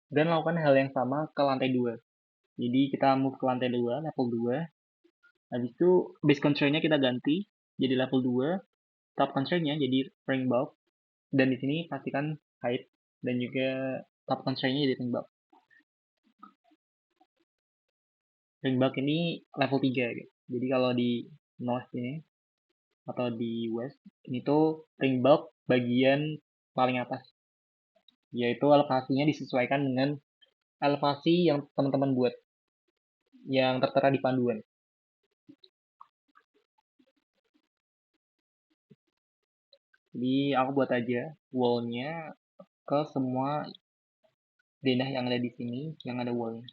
dan lakukan hal yang sama ke lantai 2. Jadi kita move ke lantai 2, level 2. Habis itu base constraint-nya kita ganti jadi level 2, top constraint-nya jadi ring bulk, dan di sini pastikan height dan juga top constraint-nya jadi ring bulk. Ring bulk ini level 3 gitu. Jadi kalau di north ini atau di west ini tuh ring bulk bagian paling atas, yaitu elevasinya disesuaikan dengan elevasi yang teman-teman buat yang tertera di panduan. Jadi aku buat aja wall-nya ke semua denah yang ada di sini yang ada wall-nya.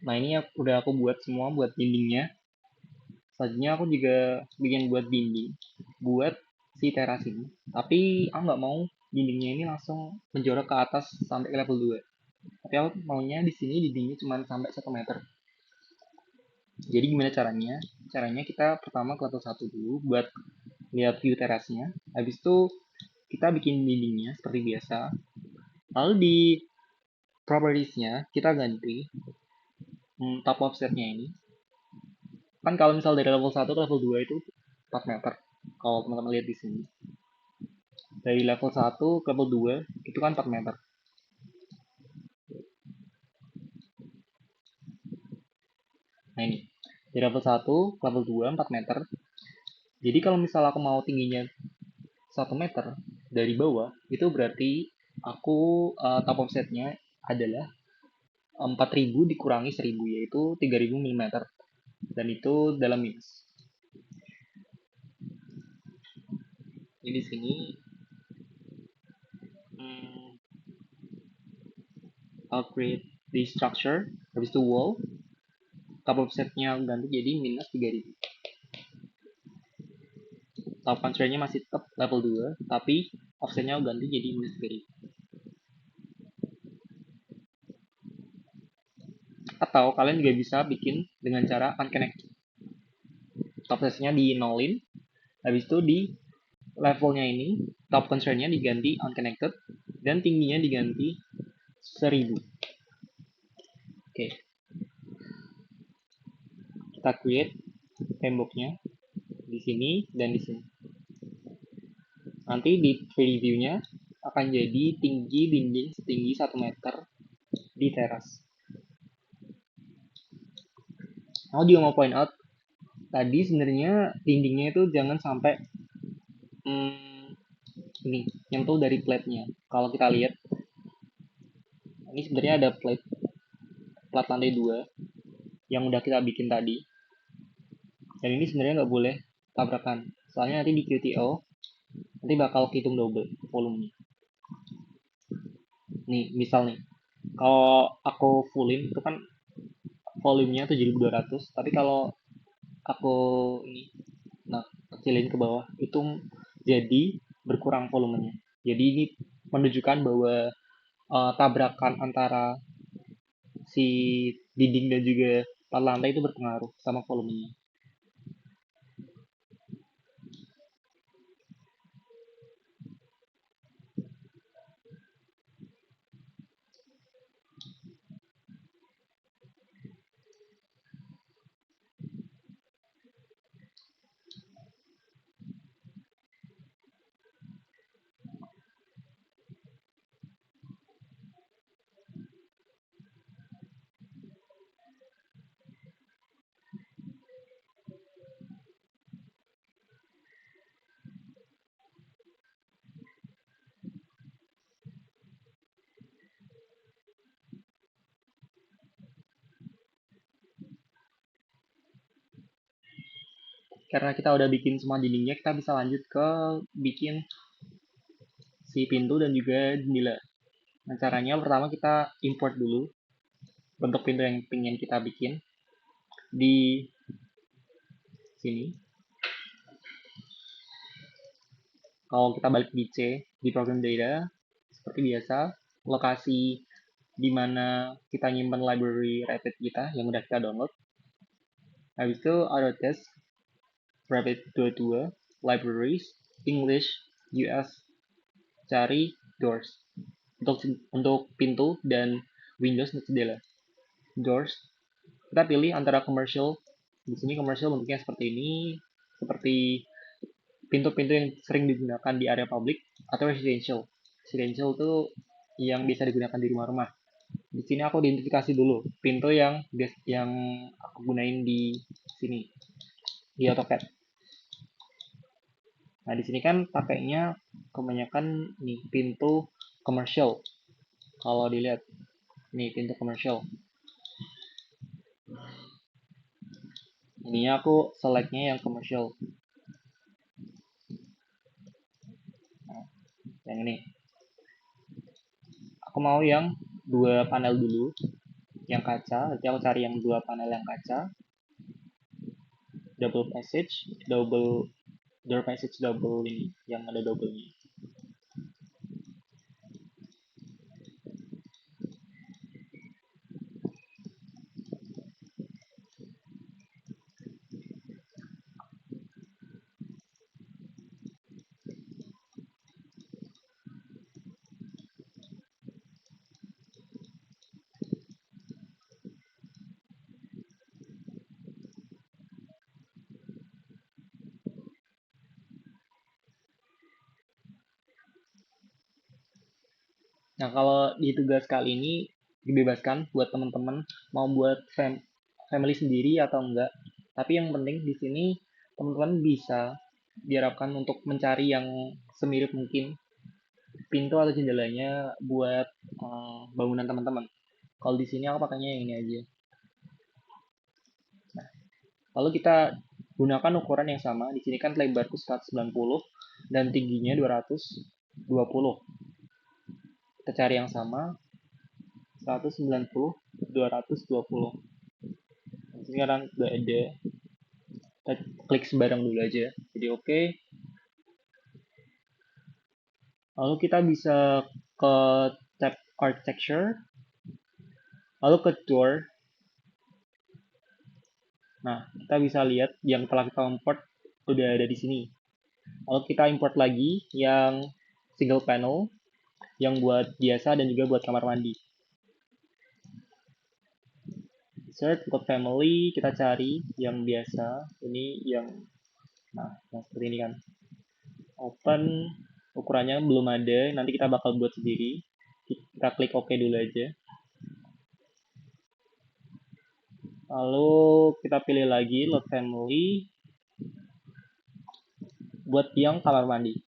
Nah ini udah aku buat semua buat dindingnya. Selanjutnya aku juga bikin buat dinding buat si teras ini. Tapi aku nggak mau dindingnya ini langsung menjorok ke atas sampai ke level 2. Tapi aku maunya di sini dindingnya cuma sampai 1 meter. Jadi gimana caranya? Caranya kita pertama ke level 1 dulu buat lihat view terasnya. Habis itu kita bikin dindingnya seperti biasa. Lalu di propertiesnya kita ganti top offsetnya ini. Kan kalau misal dari level 1 ke level 2 itu 4 meter. Kalau teman-teman lihat di sini. Dari level 1 ke level 2 itu kan 4 meter. Nah ini. Dari level 1 ke level 2 4 meter. Jadi kalau misal aku mau tingginya 1 meter dari bawah, itu berarti aku top offsetnya adalah 4.000 dikurangi 1.000, yaitu 3.000 mm. Dan itu dalam minus. Jadi di sini I'll create the structure, habis itu wall, top offsetnya ganti jadi minus 3.000. Top constraint-nya masih tetap level 2, tapi offsetnya ganti jadi minus 3.000. Atau kalian juga bisa bikin dengan cara unconnect. Top offsetnya di nolin, habis itu di levelnya ini top constraint-nya diganti unconnected dan tingginya diganti 1.000. Oke, kita create temboknya di sini dan di sini. Nanti di 3D view-nya akan jadi tinggi dinding setinggi 1 meter di teras. Aku juga mau point out, tadi sebenarnya dindingnya itu jangan sampai hmm, ini nyentuh dari plate-nya. Kalau kita lihat, ini sebenarnya ada plat lantai 2 yang udah kita bikin tadi. Dan ini sebenarnya nggak boleh tabrakan. Soalnya nanti di QTO, nanti bakal hitung double volumenya. Nih, misal nih, kalau aku fullin itu kan volumenya 7.200, tapi kalau aku ini, nah, kecilin ke bawah, itu jadi berkurang volumenya. Jadi ini menunjukkan bahwa tabrakan antara si dinding dan juga plat lantai itu berpengaruh sama volumenya. Karena kita udah bikin semua dindingnya, kita bisa lanjut ke bikin si pintu dan juga jendela. Nah, caranya pertama kita import dulu bentuk pintu yang ingin kita bikin di sini. Kalau kita balik di C, di program data, seperti biasa, lokasi di mana kita nyimpan library Rapid kita yang udah kita download. Habis itu Autodesk Rapid 22 Libraries English US, cari doors untuk pintu dan Windows untuk jendela. Doors, kita pilih antara commercial. Di sini commercial bentuknya seperti ini, seperti pintu-pintu yang sering digunakan di area publik, atau residential. Residential itu yang bisa digunakan di rumah-rumah. Di sini aku identifikasi dulu pintu yang aku gunain di sini di AutoCAD. Nah, di sini kan pakainya kebanyakan nih pintu commercial. Kalau dilihat nih pintu commercial. Ini aku selectnya yang commercial. Nah, yang ini. Aku mau yang 2 panel dulu, yang kaca. Nanti aku cari yang 2 panel yang kaca. Double passage, door passage double ini, yang ada double-nya. Nah, kalau di tugas kali ini dibebaskan buat teman-teman mau buat family sendiri atau enggak. Tapi yang penting di sini teman-teman bisa diharapkan untuk mencari yang semirip mungkin pintu atau jendelanya buat bangunan teman-teman. Kalau di sini aku pakainya yang ini aja. Nah, lalu kita gunakan ukuran yang sama. Di sini kan lebarku 190 dan tingginya 220. Kita cari yang sama, 190, 220. Sekarang udah ada, kita klik sebarang dulu aja. Jadi oke. Lalu kita bisa ke tab architecture, lalu ke door. Nah, kita bisa lihat yang telah kita import udah ada di sini. Lalu kita import lagi yang single panel, yang buat biasa dan juga buat kamar mandi. Search untuk family, kita cari yang biasa. Ini yang, nah, yang seperti ini kan. Open, ukurannya belum ada, nanti kita bakal buat sendiri. Kita klik OK dulu aja. Lalu kita pilih lagi load family buat yang kamar mandi.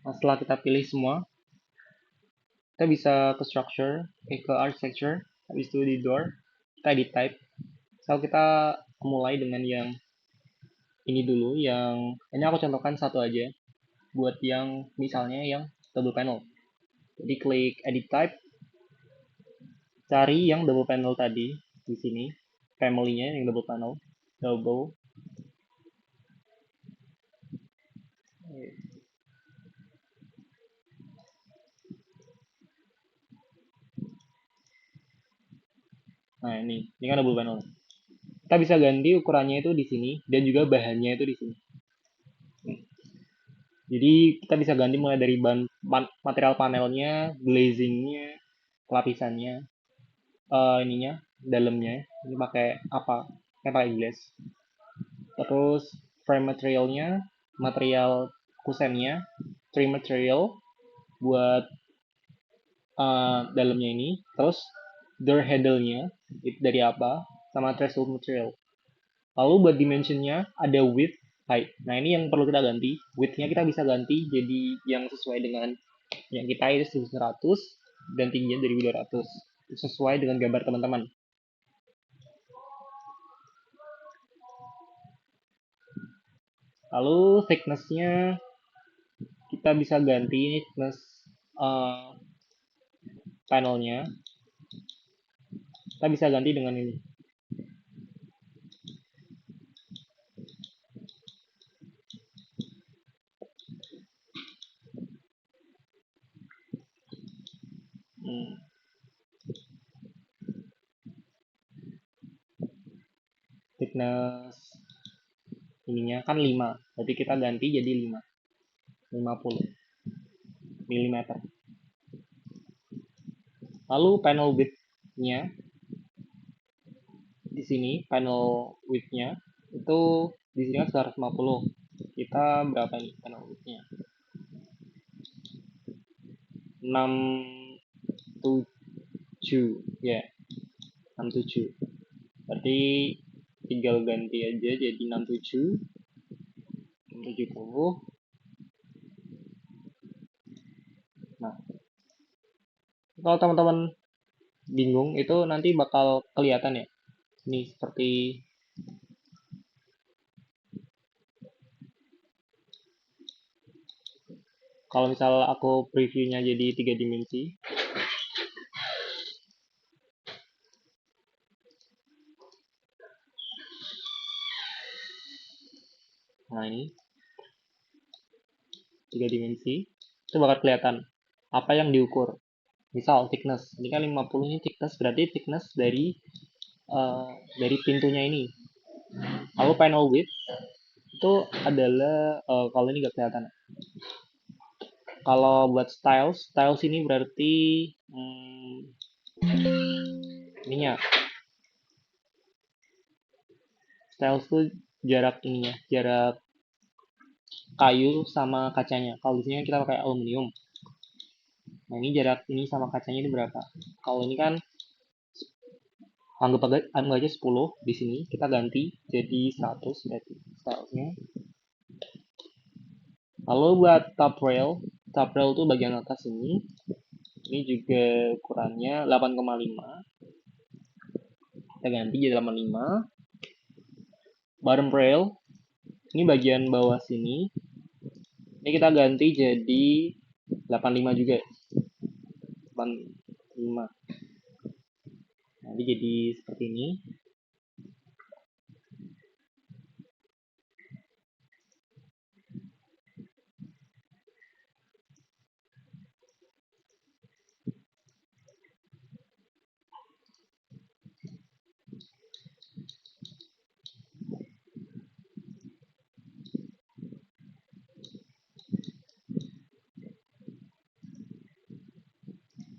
Nah, setelah kita pilih semua, kita bisa ke structure, ke architecture, habis itu di door, kita edit type. So, kita mulai dengan yang ini dulu, yang ini aku contohkan satu aja, buat yang misalnya yang double panel. Jadi klik edit type, cari yang double panel tadi di sini, family-nya yang double panel, double. Nah, ini kan double panel. Kita bisa ganti ukurannya itu di sini dan juga bahannya itu di sini. Jadi kita bisa ganti mulai dari material panelnya, glazingnya, lapisannya, ininya, dalamnya. Ini pakai apa? Kayak pakai glass. Terus frame materialnya, material kusennya, trim material buat dalamnya ini. Terus door handle-nya itu dari apa? Sama threshold material. Lalu buat dimensionnya ada width, height. Nah ini yang perlu kita ganti. Width-nya kita bisa ganti jadi yang sesuai dengan yang kita itu 100 dan tingginya 2200. Sesuai dengan gambar teman-teman. Lalu thickness-nya kita bisa ganti ini thickness panelnya. Kita bisa ganti dengan ini. Thickness ininya kan 5. Berarti kita ganti jadi 5. 50 mm. Lalu panel width-nya di sini panel width-nya itu di sini kan 150. Kita berapa nih panel width-nya? 67 ya, 67. Berarti tinggal ganti aja jadi 67, 70. Nah, kalau teman-teman bingung itu nanti bakal kelihatan ya. Ini seperti kalau misal aku previewnya jadi 3 dimensi. Nah ini 3 dimensi itu bakal kelihatan apa yang diukur. Misal thickness, ini kan 50 ini thickness, berarti thickness eh, dari pintunya ini. Lalu panel width itu adalah kalau ini nggak kelihatan. Kalau buat styles, styles ini berarti ininya. Styles itu jarak ininya, jarak kayu sama kacanya. Kalau di sini kita pakai aluminium. Nah, ini jarak ini sama kacanya ini berapa? Kalau ini kan anggap aja 10 di sini, kita ganti jadi 100 berarti stylesnya. Lalu buat top rail tuh bagian atas ini juga ukurannya 8,5. Kita ganti jadi 85. Bottom rail, ini bagian bawah sini. Ini kita ganti jadi 85 juga. 85. Nanti jadi seperti ini.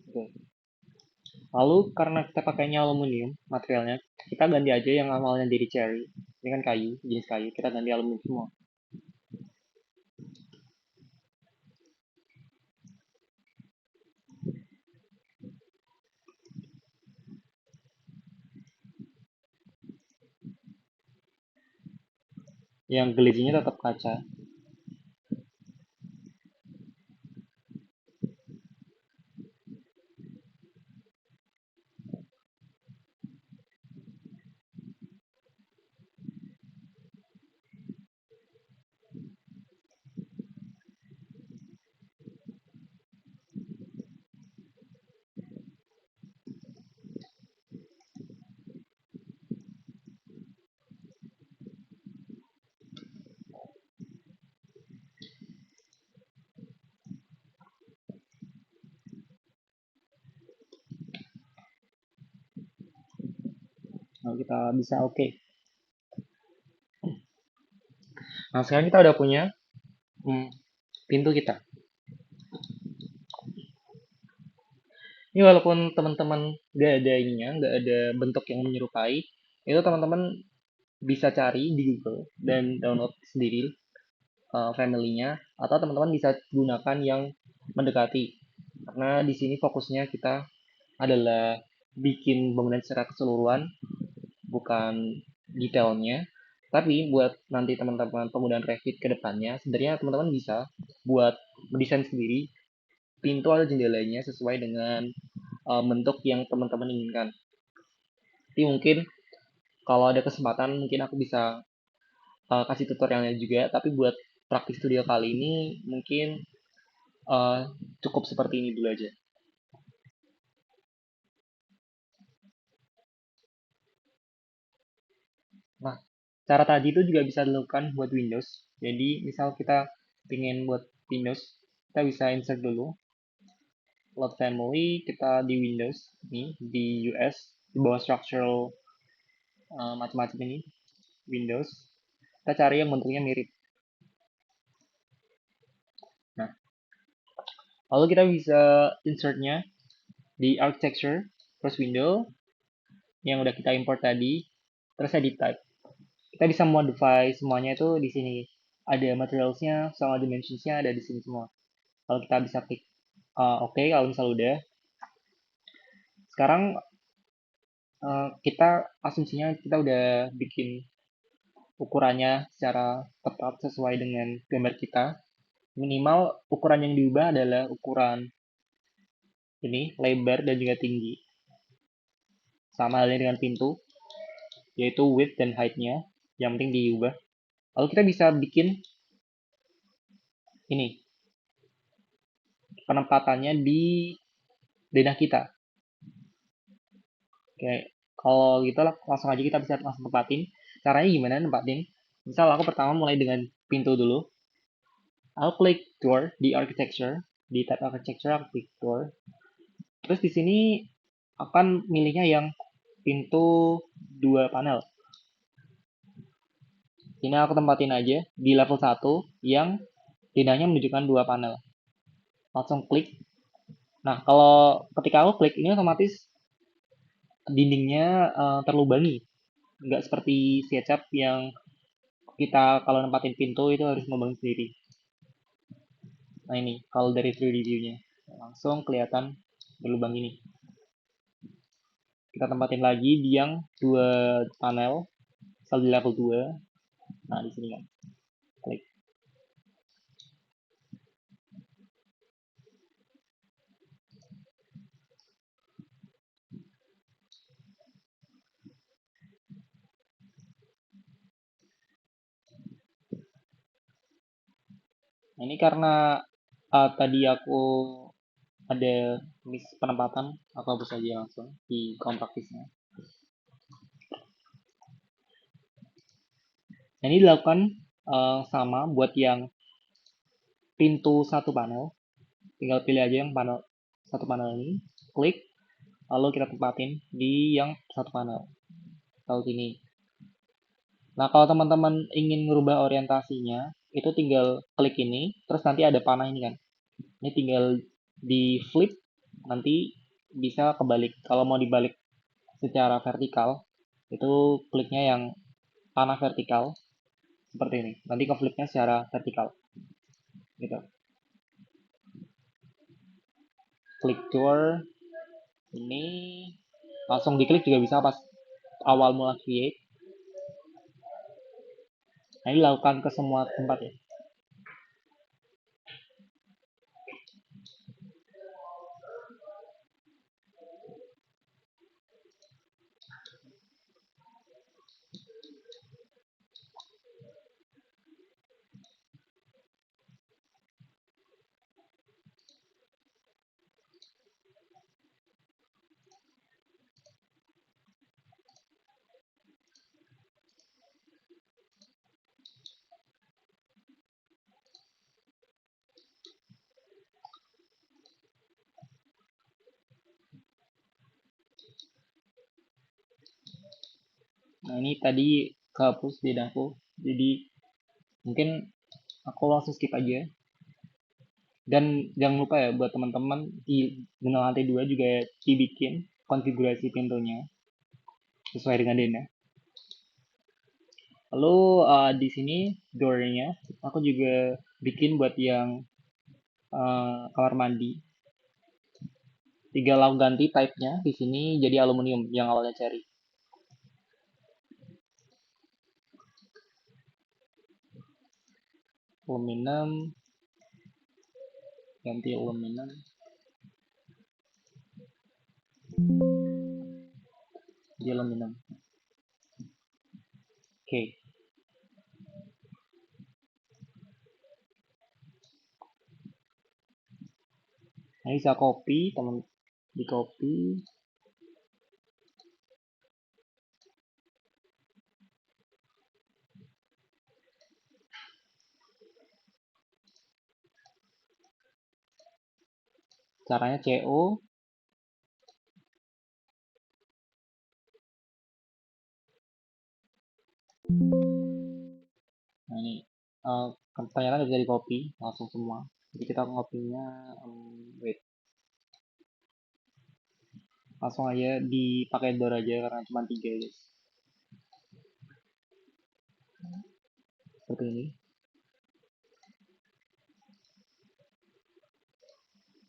Oke. Lalu karena kita pakainya aluminium materialnya, kita ganti aja yang awalnya dari cherry. Ini kan kayu, jenis kayu, kita ganti aluminium semua. Yang glazingnya tetap kaca. Lalu kita bisa oke. Nah, sekarang kita udah punya pintu kita. Ini walaupun teman-teman nggak ada ininya, nggak ada bentuk yang menyerupai, itu teman-teman bisa cari di Google dan download sendiri family-nya, atau teman-teman bisa gunakan yang mendekati. Karena di sini fokusnya kita adalah bikin bangunan secara keseluruhan, bukan detailnya. Tapi buat nanti teman-teman penggunaan Revit ke depannya, sebenarnya teman-teman bisa buat mendesain sendiri pintu atau jendelanya sesuai dengan bentuk yang teman-teman inginkan. Jadi mungkin kalau ada kesempatan mungkin aku bisa kasih tutorialnya juga, tapi buat praktik studio kali ini mungkin uh, cukup seperti ini dulu aja. Nah, cara tadi itu juga bisa dilakukan buat Windows. Jadi misal kita ingin buat Windows, kita bisa insert dulu load family, kita di Windows ini di US di bawah structural macam-macam ini Windows, kita cari yang bentuknya mirip. Nah, lalu kita bisa insertnya di architecture, terus window yang udah kita import tadi, terus edit type. Kita bisa modify semuanya itu di sini. Ada materialsnya sama dimensionsnya ada di sini semua. Kalau kita bisa klik oke, kalau misal udah. Sekarang kita asumsinya kita udah bikin ukurannya secara tepat sesuai dengan gambar kita. Minimal ukuran yang diubah adalah ukuran ini lebar dan juga tinggi. Sama halnya dengan pintu, yaitu width dan height-nya. Yang penting diubah. Lalu kita bisa bikin ini penempatannya di denah kita. Oke, kalau gitu lah, langsung aja kita bisa langsung tempatin. Caranya gimana nempatin? Misal aku pertama mulai dengan pintu dulu. I'll klik door di architecture, di tab architecture aku klik door. Terus di sini akan milihnya yang pintu dua panel. Ini aku tempatin aja di level satu yang tindanya menunjukkan dua panel. Langsung klik. Nah, kalau ketika aku klik, ini otomatis dindingnya terlubangi. Nggak seperti SketchUp yang kita kalau nempatin pintu itu harus membangun sendiri. Nah ini, kalau dari 3D view-nya. Langsung kelihatan berlubang ini. Kita tempatin lagi di yang dua panel, asal di level 2. Nah, di sini kan. Klik. Nah, ini karena tadi aku ada miss penempatan, aku hapus aja langsung di kaum praktisnya. Nah, ini dilakukan sama buat yang pintu satu panel. Tinggal pilih aja yang panel satu panel ini, klik, lalu kita tempatin di yang satu panel. Tahu sini. Nah, kalau teman-teman ingin merubah orientasinya, itu tinggal klik ini, terus nanti ada panah ini kan. Ini tinggal di flip, nanti bisa kebalik. Kalau mau dibalik secara vertikal, itu kliknya yang panah vertikal, seperti ini. Nanti ke flipnya secara vertikal. Gitu. Klik tour, ini langsung diklik juga bisa pas awal mula create. Nah, ini lakukan ke semua tempat ya. Nah, ini tadi kehapus di aku. Jadi mungkin aku langsung skip aja. Dan jangan lupa ya buat teman-teman di benang lantai 2 juga dibikin konfigurasi pintunya sesuai dengan Dena. Lalu di sini door-nya aku juga bikin buat yang kamar mandi. Tinggal aku ganti type-nya di sini jadi aluminium yang awalnya cherry. Aluminium, ganti aluminium. Di aluminium. Oke. Nah, bisa copy, teman di copy. Caranya CO. Nah, ini ternyata nggak bisa di copy langsung semua. Jadi kita ngopinya wait. Langsung aja dipakai door aja karena cuma 3 guys. Seperti ini.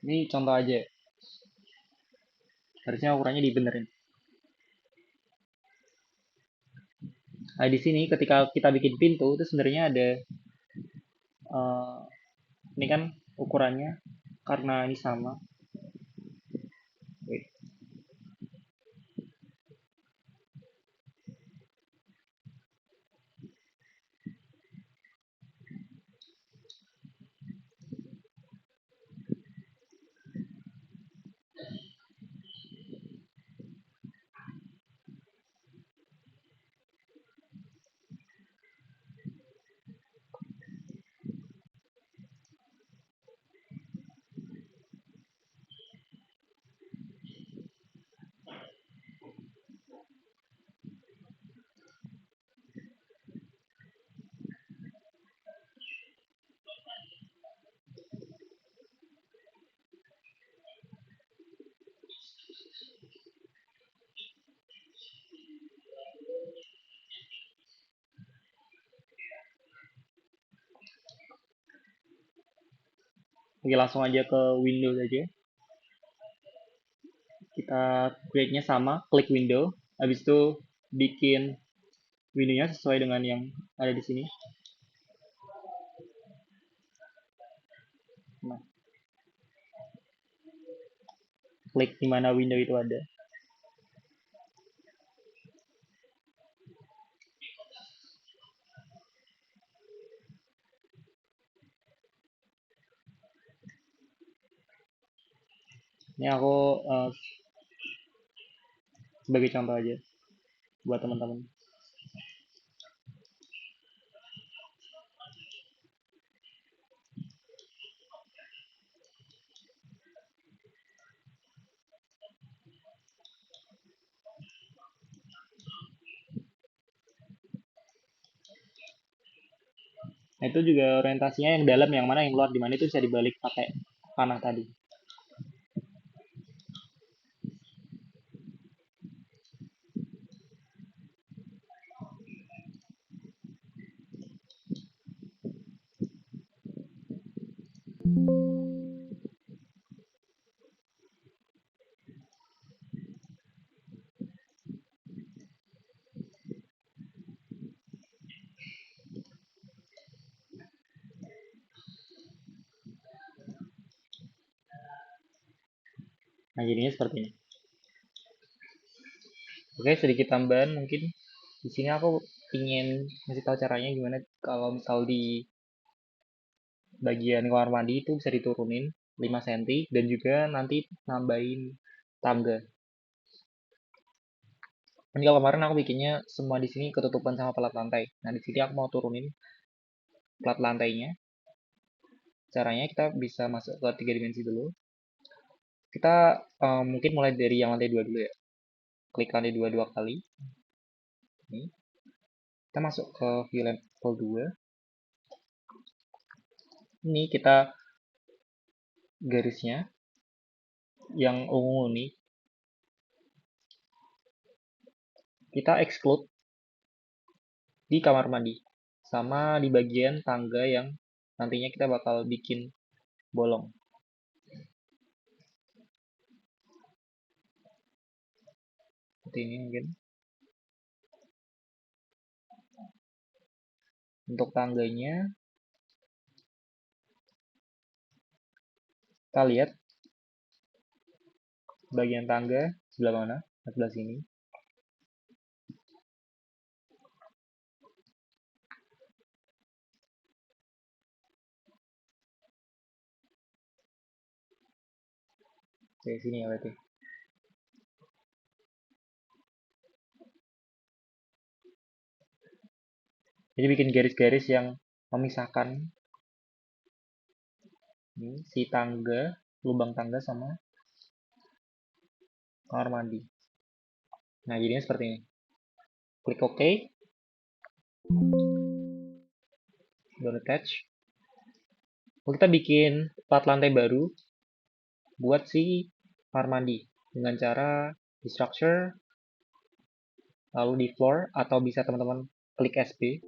Ini contoh aja. Harusnya ukurannya dibenerin. Nah, di sini ketika kita bikin pintu itu sebenarnya ada ini kan ukurannya karena ini sama. Wait. Oke, langsung aja ke Windows aja. Kita create-nya sama, klik window, habis itu bikin window-nya sesuai dengan yang ada di sini. Nah, klik di mana window itu ada. Ini aku sebagai contoh aja buat teman-teman. Nah, itu juga orientasinya yang dalam yang mana yang luar, di mana itu bisa dibalik pakai panah tadi. Nah, jadinya seperti ini. Oke, sedikit tambahan mungkin di sini aku ingin ngasih tahu caranya gimana kalau misal di bagian kamar mandi itu bisa diturunin 5 cm dan juga nanti nambahin tangga. Ini kalau kemarin aku bikinnya semua di sini ketutupan sama plat lantai. Nah, di sini aku mau turunin plat lantainya. Caranya kita bisa masuk ke 3 dimensi dulu. Kita mungkin mulai dari yang lantai 2 dulu ya. Klik lantai 2 dua kali. Ini. Kita masuk ke view level 2. Ini kita garisnya yang ungu nih kita exclude di kamar mandi sama di bagian tangga yang nantinya kita bakal bikin bolong. Seperti ini mungkin. Untuk tangganya kita lihat bagian tangga sebelah mana? Sebelah sini. Oke, sini ya berarti. Jadi bikin garis-garis yang memisahkan ini, si tangga, lubang tangga sama kamar mandi. Nah, jadinya seperti ini. Klik OK. Don't attach. Lalu kita bikin plat lantai baru buat si kamar mandi dengan cara di structure, lalu di floor, atau bisa teman-teman klik SB,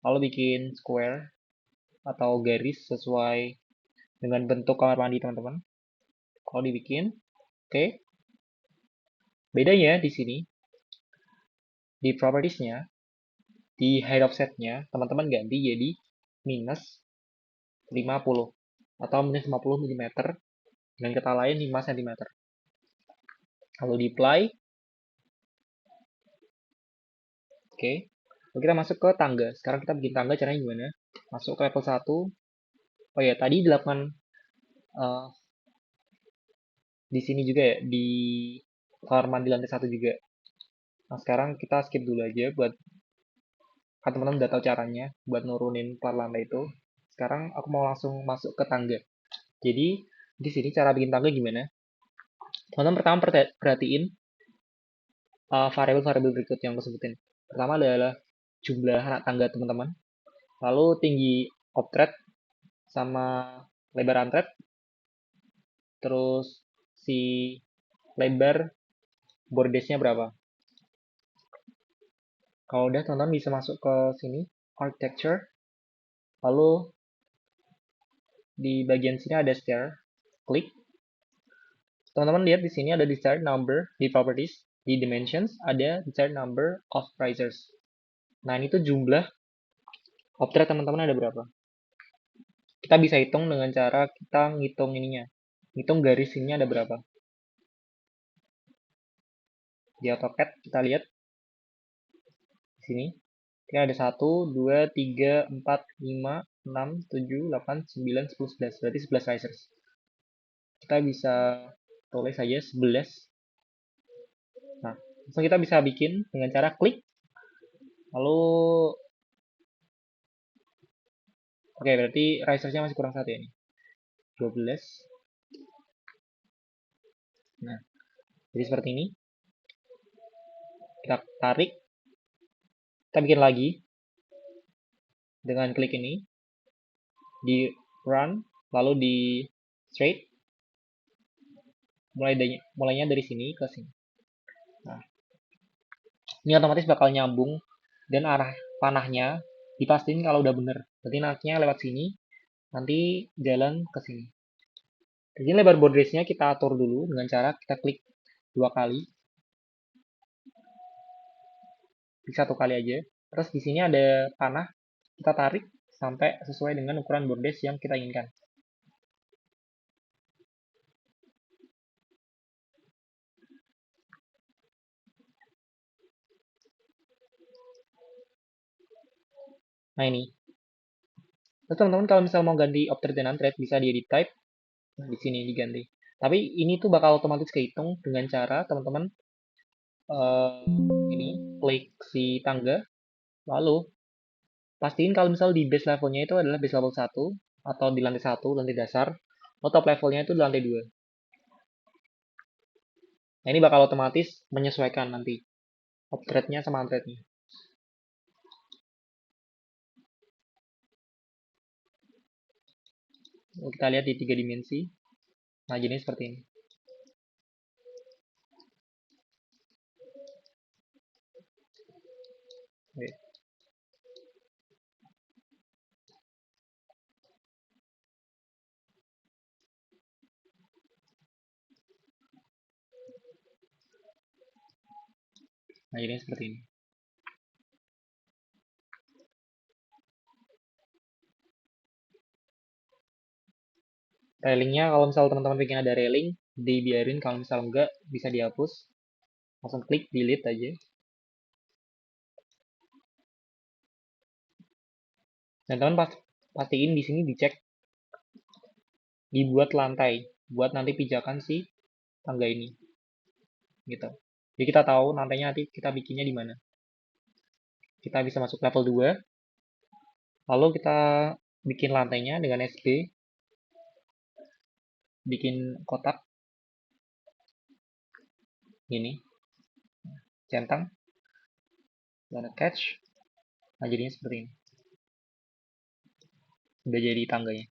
lalu bikin square atau garis sesuai dengan bentuk kamar mandi teman-teman. Kalau dibikin, oke. Bedanya di sini, di propertiesnya, di height offsetnya, teman-teman ganti jadi minus 50 atau minus 50 mm dengan kata lain 5 cm. Kalau di apply, oke. Lalu kita masuk ke tangga. Sekarang kita bikin tangga caranya gimana? Masuk ke level 1. Oh ya, tadi dilakukan uh, di sini juga ya, di kamar mandi lantai 1 juga. Nah, sekarang kita skip dulu aja buat kan teman-teman udah tahu caranya buat nurunin plat lantai itu. Sekarang aku mau langsung masuk ke tangga. Jadi, di sini cara bikin tangga gimana? Teman-teman pertama perhatiin variabel-variabel berikut yang aku sebutin. Pertama adalah jumlah anak tangga teman-teman, lalu tinggi optret sama lebar antret, terus si lebar bordesnya berapa. Kalau udah teman-teman bisa masuk ke sini architecture, lalu di bagian sini ada stair, klik. Teman-teman lihat di sini ada desired number di properties, di dimensions ada desired number of risers. Nah, ini tuh jumlah objek teman-teman ada berapa. Kita bisa hitung dengan cara kita ngitung ininya. Ngitung garis ini ada berapa. Di AutoCAD kita lihat di sini. Ini ada 1, 2, 3, 4, 5, 6, 7, 8, 9, 10, 11. Berarti 11 risers. Kita bisa tulis saja 11. Nah, langsung kita bisa bikin dengan cara klik. Lalu, oke, berarti risersnya masih kurang 1 ya ini. 12. Nah, jadi seperti ini. Kita tarik. Kita bikin lagi. Dengan klik ini. Di run. Lalu di straight. Mulainya dari sini ke sini. Nah, ini otomatis bakal nyambung. Dan arah panahnya dipastiin kalau udah bener. Berarti nantinya lewat sini. Nanti jalan ke sini. Jadi lebar bordersnya kita atur dulu dengan cara kita klik 2 kali. Klik 1 kali aja. Terus di sini ada panah. Kita tarik sampai sesuai dengan ukuran borders yang kita inginkan. Nah, ini. Terus teman-teman kalau misal mau ganti object dan unthread bisa di edit type. Nah, di sini diganti. Tapi ini tuh bakal otomatis kehitung dengan cara teman-teman ini klik si tangga. Lalu pastiin kalau misal di base levelnya itu adalah base level 1 atau di lantai 1, lantai dasar. Atau top levelnya itu di lantai 2. Nah, ini bakal otomatis menyesuaikan nanti object-nya sama unthread-nya. Kita lihat di 3 dimensi. Nah, jadi seperti ini. Oke. Nah, jadi seperti ini. Railingnya kalau misal teman-teman bikin ada railing, dibiarin. Kalau misal enggak, bisa dihapus. Langsung klik delete aja. Dan teman pastiin di sini dicek dibuat lantai buat nanti pijakan si tangga ini. Gitu. Jadi kita tahu lantainya nanti kita bikinnya di mana. Kita bisa masuk level 2. Lalu kita bikin lantainya dengan SB. Bikin kotak. Ini. Centang. Dan catch. Nah, jadinya seperti ini. Udah jadi tangganya.